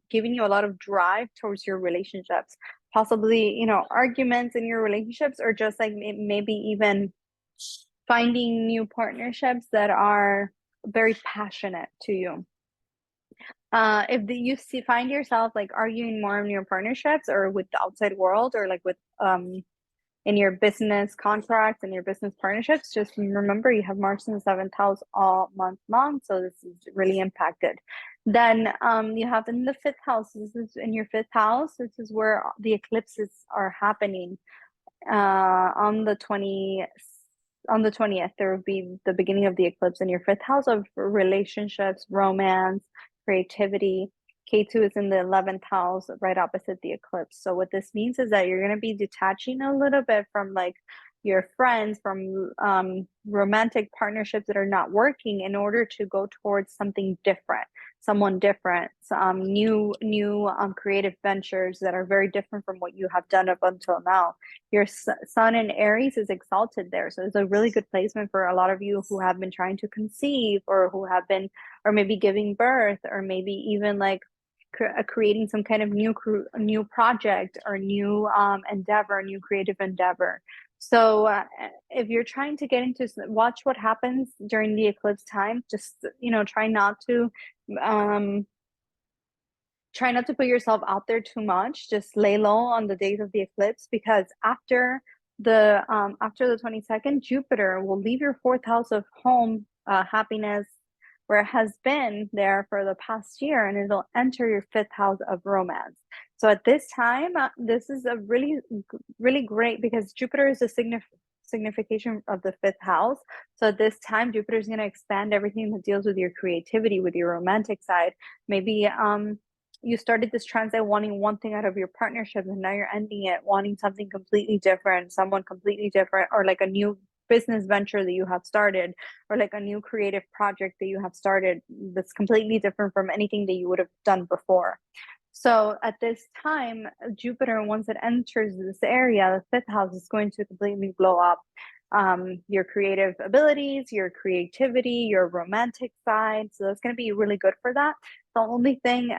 giving you a lot of drive towards your relationships. Possibly, you know, arguments in your relationships, or just like maybe even finding new partnerships that are very passionate to you. If you find yourself like arguing more in your partnerships or with the outside world, or like with in your business contracts and your business partnerships, just remember you have Mars in the seventh house all month long, so this is really impacted. Then you have in the fifth house. This is in your fifth house. This is where the eclipses are happening. On the 20th, there will be the beginning of the eclipse in your fifth house of relationships, romance, creativity. K2 is in the 11th house, right opposite the eclipse. So what this means is that you're going to be detaching a little bit from like your friends, from romantic partnerships that are not working, in order to go towards something different, someone different, some new creative ventures that are very different from what you have done up until now. Your sun in Aries is exalted there, so it's a really good placement for a lot of you who have been trying to conceive, or who have been, or maybe giving birth, or maybe even like creating some kind of new project, or new endeavor, new creative endeavor. So if you're trying to get into, watch what happens during the eclipse time. Just, you know, try not to put yourself out there too much. Just lay low on the days of the eclipse, because after the 22nd, Jupiter will leave your fourth house of home, happiness, where it has been there for the past year, and it'll enter your fifth house of romance. So at this time, this is a really, really great, because Jupiter is a signification of the fifth house. So at this time, Jupiter is going to expand everything that deals with your creativity, with your romantic side. Maybe you started this transit wanting one thing out of your partnership, and now you're ending it wanting something completely different, someone completely different, or like a new business venture that you have started, or like a new creative project that you have started that's completely different from anything that you would have done before. So at this time, Jupiter, once it enters this area, the fifth house, is going to completely blow up your creative abilities, your creativity, your romantic side. So that's going to be really good for that. The only thing,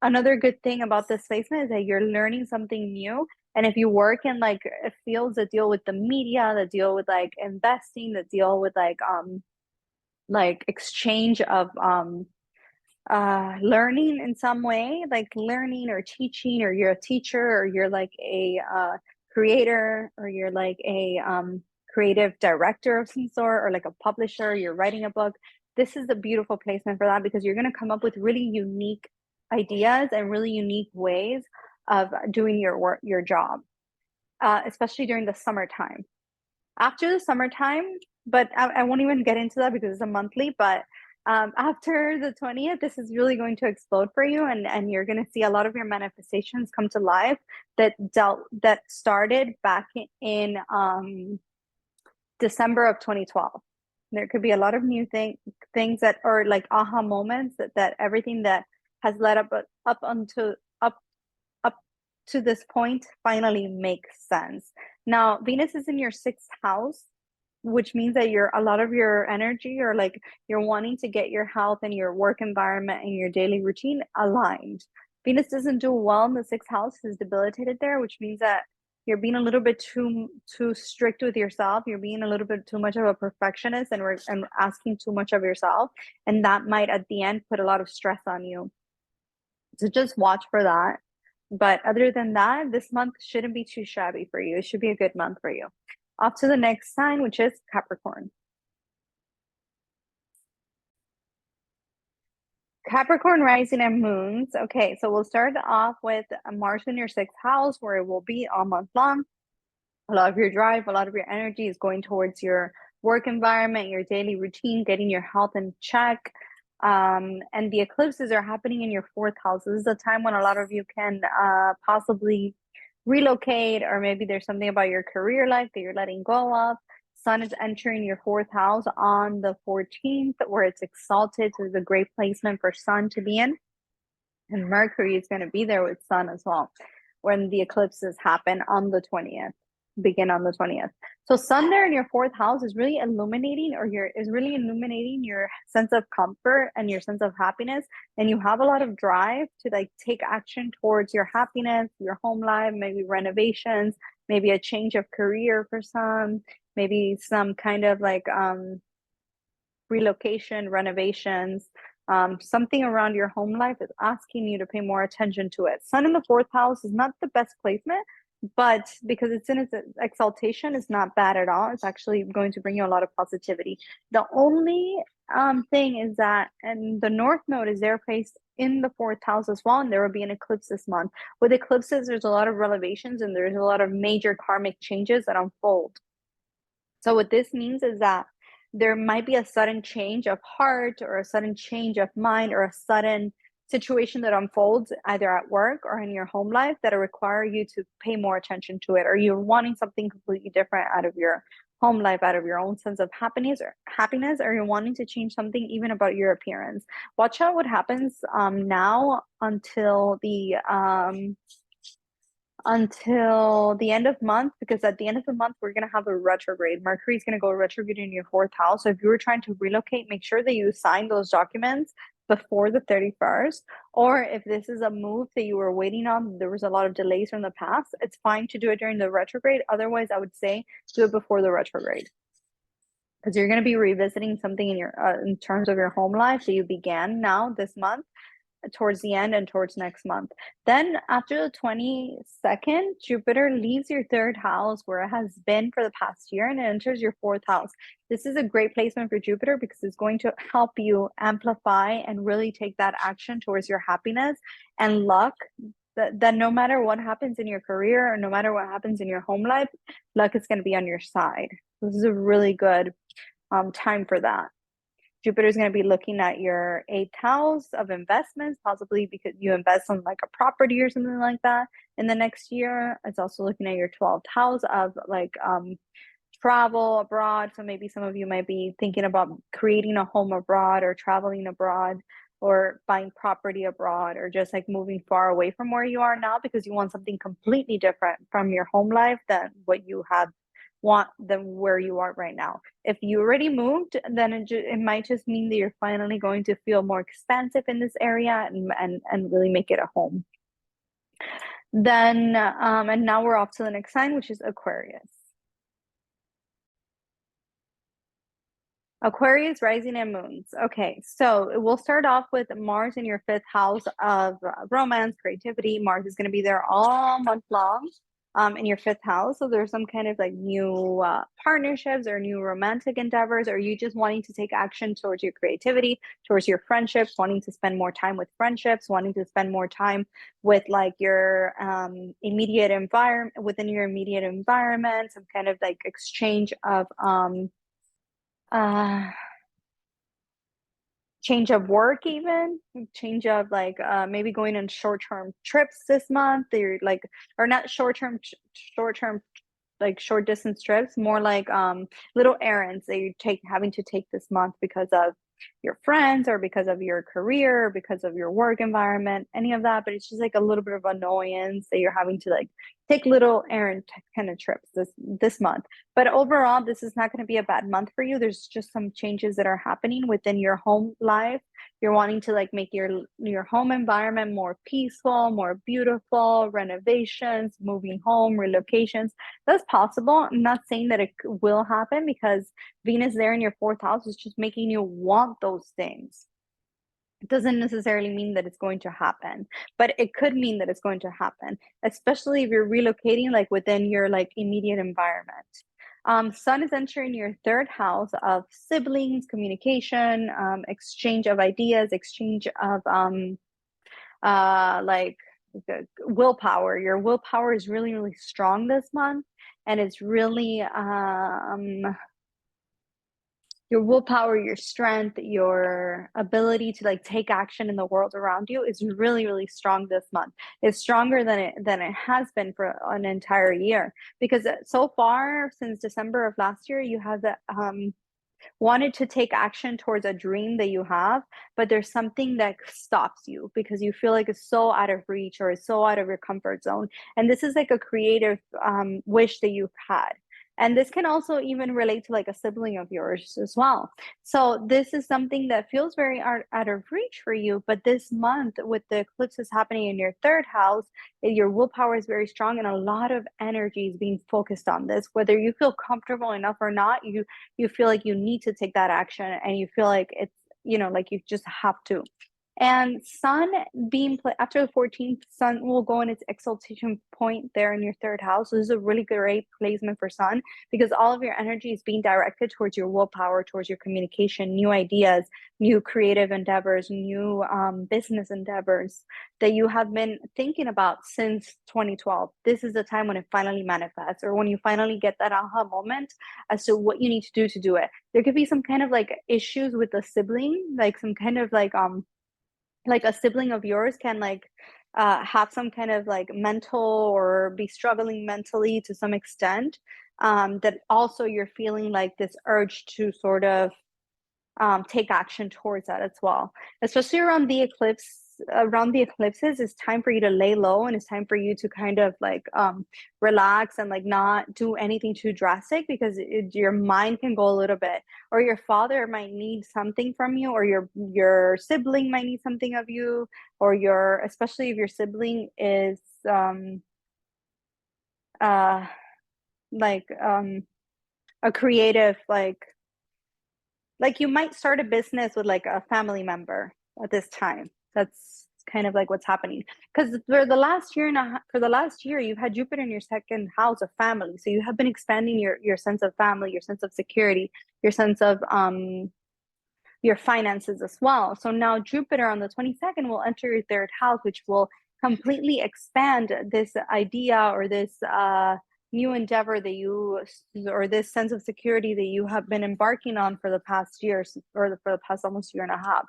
another good thing about this placement is that you're learning something new. And if you work in like fields that deal with the media, that deal with like investing, that deal with like exchange of learning in some way, like learning or teaching, or you're a teacher, or you're like a creator, or you're like a creative director of some sort, or like a publisher, you're writing a book, this is a beautiful placement for that, because you're going to come up with really unique ideas and really unique ways of doing your work, your job, especially during the summertime. After the summertime, but I won't even get into that because it's a monthly, but after the 20th, this is really going to explode for you, and you're going to see a lot of your manifestations come to life that started back in December of 2012. There could be a lot of new things that are like aha moments, that everything that has led up to this point finally makes sense. Now, Venus is in your sixth house, which means that a lot of your energy, or like you're wanting to get your health and your work environment and your daily routine aligned. Venus doesn't do well in the sixth house, is debilitated there, which means that you're being a little bit too strict with yourself. You're being a little bit too much of a perfectionist, and asking too much of yourself, and that might at the end put a lot of stress on you. So just watch for that. But other than that, this month shouldn't be too shabby for you. It should be a good month for you. Off to the next sign, which is Capricorn. Capricorn rising and moons. Okay, so we'll start off with Mars in your sixth house, where it will be all month long. A lot of your drive, a lot of your energy is going towards your work environment, your daily routine, getting your health in check. And the eclipses are happening in your fourth house. This is a time when a lot of you can possibly relocate, or maybe there's something about your career life that you're letting go of. Sun is entering your fourth house on the 14th, where it's exalted. So it's a great placement for Sun to be in. And Mercury is going to be there with Sun as well when the eclipses happen on the 20th, begin on the 20th. So Sun there in your fourth house is really illuminating, your sense of comfort and your sense of happiness. And you have a lot of drive to like take action towards your happiness, your home life, maybe renovations, maybe a change of career for some, maybe some kind of like relocation, renovations. Something around your home life is asking you to pay more attention to it. Sun in the fourth house is not the best placement, but because it's in its exaltation, it's not bad at all. It's actually going to bring you a lot of positivity. The only thing is that, and the North Node is there placed in the fourth house as well, and there will be an eclipse this month. With eclipses, there's a lot of revelations and there's a lot of major karmic changes that unfold. So what this means is that there might be a sudden change of heart or a sudden change of mind or a sudden situation that unfolds either at work or in your home life that require you to pay more attention to it, or you're wanting something completely different out of your home life, out of your own sense of happiness, or you're wanting to change something even about your appearance. Watch out what happens now until the end of month, because at the end of the month we're going to have a retrograde. Mercury is going to go retrograde in your fourth house. So if you were trying to relocate, make sure that you sign those documents before the 31st. Or if this is a move that you were waiting on, there was a lot of delays from the past, it's fine to do it during the retrograde. Otherwise, I would say do it before the retrograde, because you're going to be revisiting something in your in terms of your home life that you began now this month, towards the end and towards next month. Then after the 22nd, Jupiter leaves your third house where it has been for the past year and it enters your fourth house. This is a great placement for Jupiter because it's going to help you amplify and really take that action towards your happiness and luck. That no matter what happens in your career or no matter what happens in your home life, luck is going to be on your side. This is a really good time for that. Jupiter is going to be looking at your eighth house of investments, possibly because you invest on like a property or something like that in the next year. It's also looking at your 12th house of like travel abroad. So maybe some of you might be thinking about creating a home abroad or traveling abroad or buying property abroad or just like moving far away from where you are now because you want something completely different from your home life than what you have than where you are right now. If you already moved, then it might just mean that you're finally going to feel more expansive in this area and really make it a home. Then and now we're off to the next sign, which is Aquarius. Aquarius rising and moons. Okay, so we'll start off with Mars in your fifth house of romance, creativity. Mars is going to be there all month long in your fifth house. So there's some kind of like new partnerships or new romantic endeavors, or you just wanting to take action towards your creativity, towards your friendships, wanting to spend more time with friendships, wanting to spend more time with like your immediate environment, within your immediate environment, some kind of like exchange of change of work, even change of like maybe going on short-term trips this month. They're like, or not short-term like short distance trips, more like little errands that you having to take this month because of your friends or because of your career or because of your work environment, any of that. But it's just like a little bit of annoyance that you're having to like take little errand kind of trips this month. But overall, this is not going to be a bad month for you. There's just some changes that are happening within your home life. You're wanting to like make your home environment more peaceful, more beautiful, renovations, moving home, relocations. That's possible. I'm not saying that it will happen because Venus there in your fourth house is just making you want those things. It doesn't necessarily mean that it's going to happen, but it could mean that it's going to happen, especially if you're relocating like within your like immediate environment. Sun is entering your third house of siblings, communication, exchange of ideas, exchange of like willpower. Your willpower is really, really strong this month, and it's really your willpower, your strength, your ability to like take action in the world around you is really, really strong this month. It's stronger than it has been for an entire year, because so far since December of last year, you have wanted to take action towards a dream that you have, but there's something that stops you because you feel like it's so out of reach or it's so out of your comfort zone. And this is like a creative wish that you've had. And this can also even relate to like a sibling of yours as well. So this is something that feels very out of reach for you. But this month, with the eclipses happening in your third house, your willpower is very strong, and a lot of energy is being focused on this. Whether you feel comfortable enough or not, you feel like you need to take that action, and you feel like it's, you know, like you just have to. And Sun being after the 14th, Sun will go in its exaltation point there in your third house. So this is a really great placement for Sun, because all of your energy is being directed towards your willpower, towards your communication, new ideas, new creative endeavors, new business endeavors that you have been thinking about since 2012. This is the time when it finally manifests, or when you finally get that aha moment as to what you need to do it. There could be some kind of like issues with a sibling, like some kind of like a sibling of yours can like have some kind of like mental, or be struggling mentally to some extent, that also you're feeling like this urge to sort of take action towards that as well. Especially around the eclipses, it's time for you to lay low, and it's time for you to kind of like relax and like not do anything too drastic, because your mind can go a little bit, or your father might need something from you, or your sibling might need something of you, or especially if your sibling is uh like a creative, like you might start a business with like a family member at this time. That's kind of like what's happening, because for the last year you've had Jupiter in your second house of family, so you have been expanding your sense of family, your sense of security, your sense of your finances as well. So now Jupiter on the 22nd will enter your third house, which will completely expand this idea, or this new endeavor that or this sense of security that you have been embarking on for the past years, or for the past almost year and a half.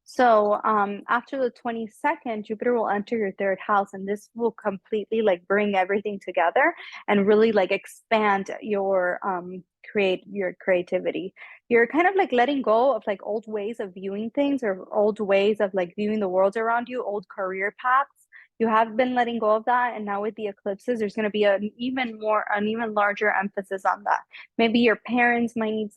So after the 22nd, Jupiter will enter your third house, and this will completely like bring everything together and really like expand your creativity. You're kind of like letting go of like old ways of viewing things, or old ways of like viewing the world around you, old career paths. You have been letting go of that, and now with the eclipses, there's going to be an even larger emphasis on that. Maybe your parents might need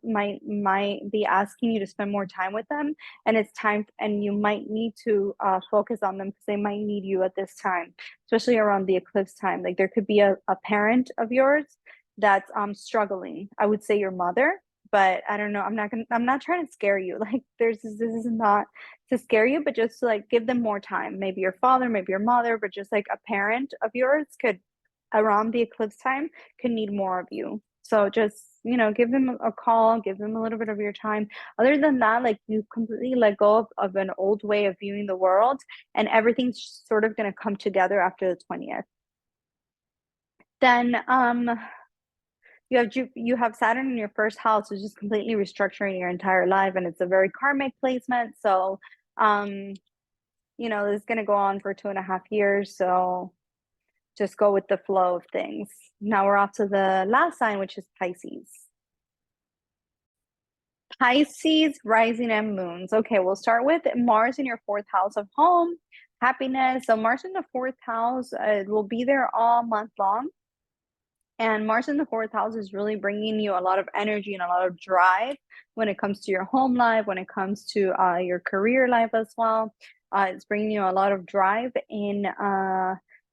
might be asking you to spend more time with them, and it's time, and you might need to focus on them, because they might need you at this time, especially around the eclipse time. Like there could be a parent of yours that's struggling. I would say your mother, but I don't know. I'm not trying to scare you. Like this is not to scare you, but just to like give them more time. Maybe your father, maybe your mother, but just like a parent of yours could, around the eclipse time, could need more of you. So just, give them a call, give them a little bit of your time. Other than that, like you completely let go of an old way of viewing the world, and everything's sort of going to come together after the 20th. Then you have Saturn in your first house, which is completely restructuring your entire life, and it's a very karmic placement. So this is going to go on for 2.5 years, so just go with the flow of things. Now we're off to the last sign, which is Pisces. Pisces rising and moons. Okay, we'll start with Mars in your fourth house of home, happiness. So Mars in the fourth house, it will be there all month long. And Mars in the fourth house is really bringing you a lot of energy and a lot of drive when it comes to your home life, when it comes to your career life as well. It's bringing you a lot of drive in.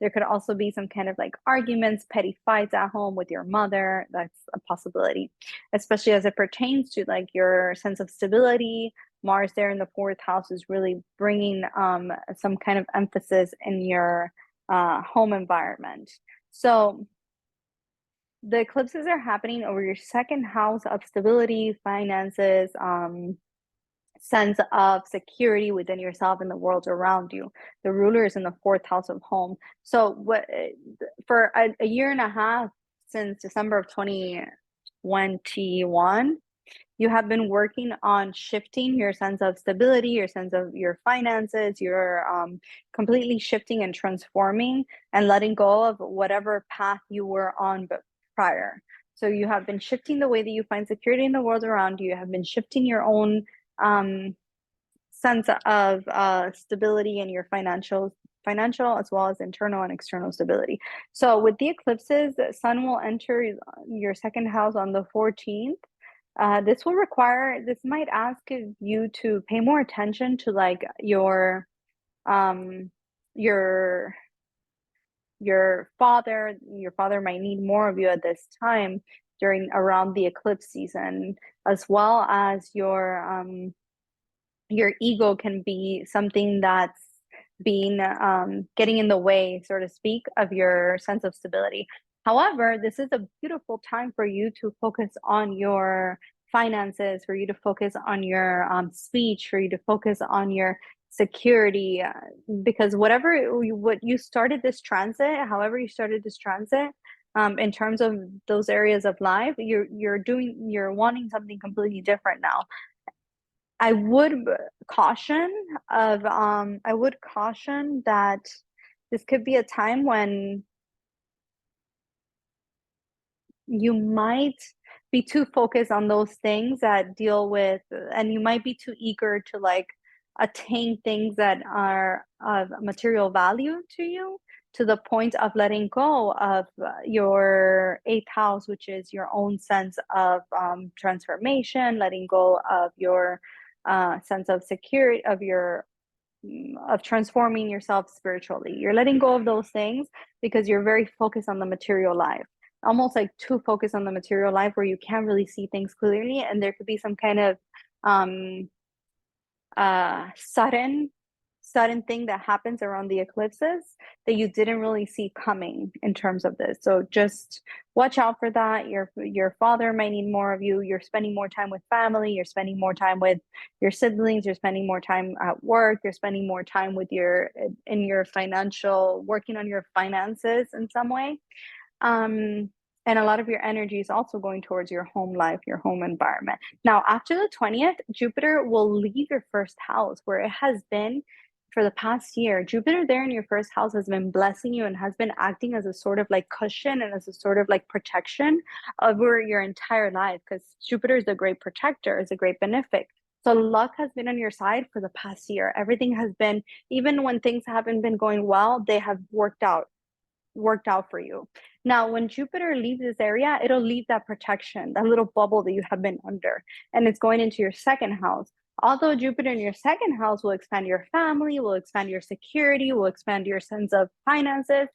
There could also be some kind of like arguments, petty fights at home with your mother. That's a possibility, especially as it pertains to like your sense of stability. Mars there in the fourth house is really bringing some kind of emphasis in your home environment. So the eclipses are happening over your second house of stability, finances, sense of security within yourself and the world around you. The ruler is in the fourth house of home. So what for a year and a half since December of 2021, you have been working on shifting your sense of stability, your sense of your finances, you're completely shifting and transforming and letting go of whatever path you were on prior. So you have been shifting the way that you find security in the world around you. You have been shifting your own sense of stability in your financial as well as internal and external stability. So with the eclipses, the sun will enter your second house on the 14th. This might ask you to pay more attention to like your father. Your father might need more of you at this time around the eclipse season, as well as your ego can be something that's being getting in the way, so to speak, of your sense of stability. However, this is a beautiful time for you to focus on your finances, for you to focus on your speech, for you to focus on your security, because what you started this transit, however you started this transit, in terms of those areas of life, you're wanting something completely different now. I would caution that this could be a time when you might be too focused on those things that deal with, and you might be too eager to like attain things that are of material value to you, to the point of letting go of your eighth house, which is your own sense of transformation, letting go of your sense of security, of transforming yourself spiritually. You're letting go of those things because you're very focused on the material life, almost like too focused on the material life where you can't really see things clearly, and there could be some kind of sudden thing that happens around the eclipses that you didn't really see coming in terms of this. So just watch out for that. Your father might need more of you. You're spending more time with family. You're spending more time with your siblings. You're spending more time at work. You're spending more time with working on your finances in some way. And a lot of your energy is also going towards your home life, your home environment. Now, after the 20th, Jupiter will leave your first house where it has been for the past year. Jupiter there in your first house has been blessing you and has been acting as a sort of like cushion and as a sort of like protection over your entire life, because Jupiter is a great protector, is a great benefic. So luck has been on your side for the past year. Everything has been, even when things haven't been going well, they have worked out for you. Now, when Jupiter leaves this area, it'll leave that protection, that little bubble that you have been under, and it's going into your second house. Although Jupiter in your second house will expand your family, will expand your security, will expand your sense of finances,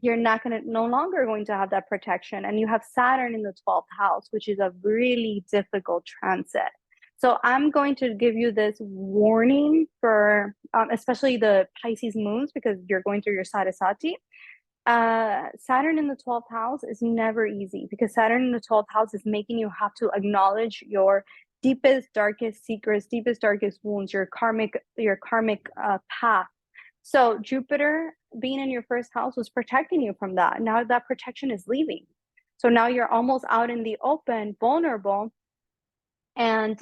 you're no longer going to have that protection. And you have Saturn in the 12th house, which is a really difficult transit. So I'm going to give you this warning for especially the Pisces moons, because you're going through your Sarasati. Saturn in the 12th house is never easy, because Saturn in the 12th house is making you have to acknowledge your deepest, darkest secrets, deepest, darkest wounds, your karmic path. So Jupiter being in your first house was protecting you from that. Now that protection is leaving. So now you're almost out in the open, vulnerable. And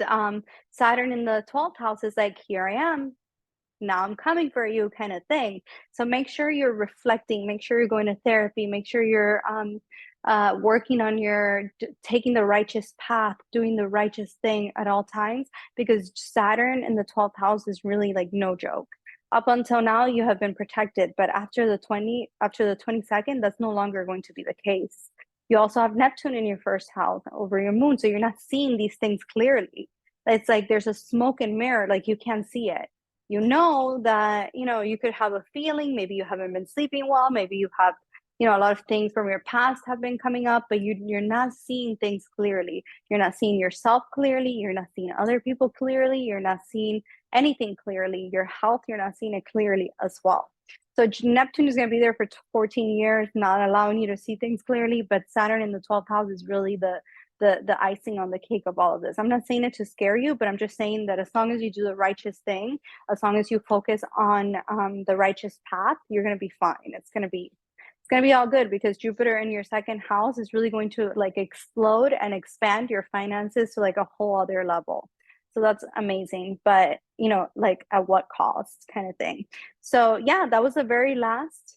Saturn in the 12th house is like, here I am. Now I'm coming for you kind of thing. So make sure you're reflecting, make sure you're going to therapy, make sure you're working on taking the righteous path, doing the righteous thing at all times, because Saturn in the 12th house is really like no joke. Up until now, you have been protected, but after the 22nd, that's no longer going to be the case. You also have Neptune in your first house over your moon, so you're not seeing these things clearly. It's like there's a smoke and mirror, like you can't see it. You know that, you could have a feeling, maybe you haven't been sleeping well, maybe you have you know, a lot of things from your past have been coming up, but you're not seeing things clearly. You're not seeing yourself clearly. You're not seeing other people clearly. You're not seeing anything clearly. Your health, you're not seeing it clearly as well. So Neptune is going to be there for 14 years, not allowing you to see things clearly. But Saturn in the 12th house is really the icing on the cake of all of this. I'm not saying it to scare you, but I'm just saying that as long as you do the righteous thing, as long as you focus on the righteous path, you're going to be fine. It's going to be all good, because Jupiter in your second house is really going to like explode and expand your finances to like a whole other level. So that's amazing. But, you know, like at what cost kind of thing. So yeah, that was the very last.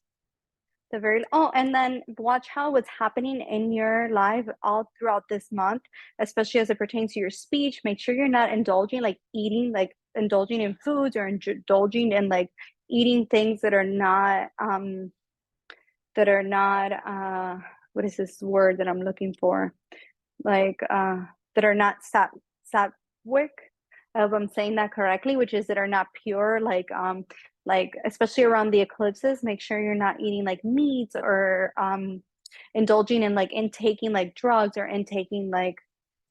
Oh, and then watch how what's happening in your life all throughout this month, especially as it pertains to your speech. Make sure you're not indulging, like eating, like indulging in foods, or indulging in like eating things that are not what is this word that I'm looking for? Like that are not sattvic, if I'm saying that correctly, which is that are not pure, like especially around the eclipses, make sure you're not eating like meats, or indulging in like intaking like drugs, or intaking like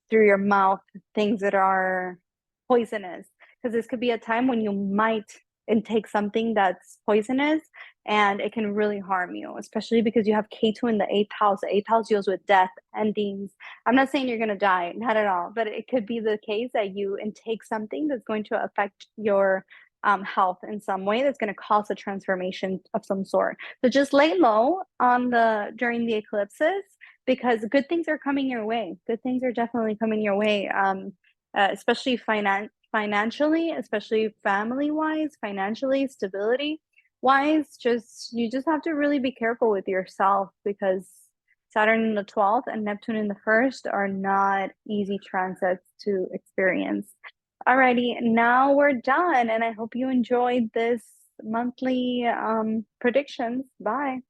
through your mouth things that are poisonous, because this could be a time when you might intake something that's poisonous, and it can really harm you, especially because you have Ketu in the 8th house. The 8th house deals with death, endings. I'm not saying you're going to die, not at all, but it could be the case that you intake something that's going to affect your health in some way, that's going to cause a transformation of some sort. So just lay low on during the eclipses, because good things are coming your way. Good things are definitely coming your way, especially financially, especially family wise, financially, stability wise. You just have to really be careful with yourself, because Saturn in the 12th and Neptune in the 1st are not easy transits to experience. Alrighty, now we're done, and I hope you enjoyed this monthly predictions. Bye.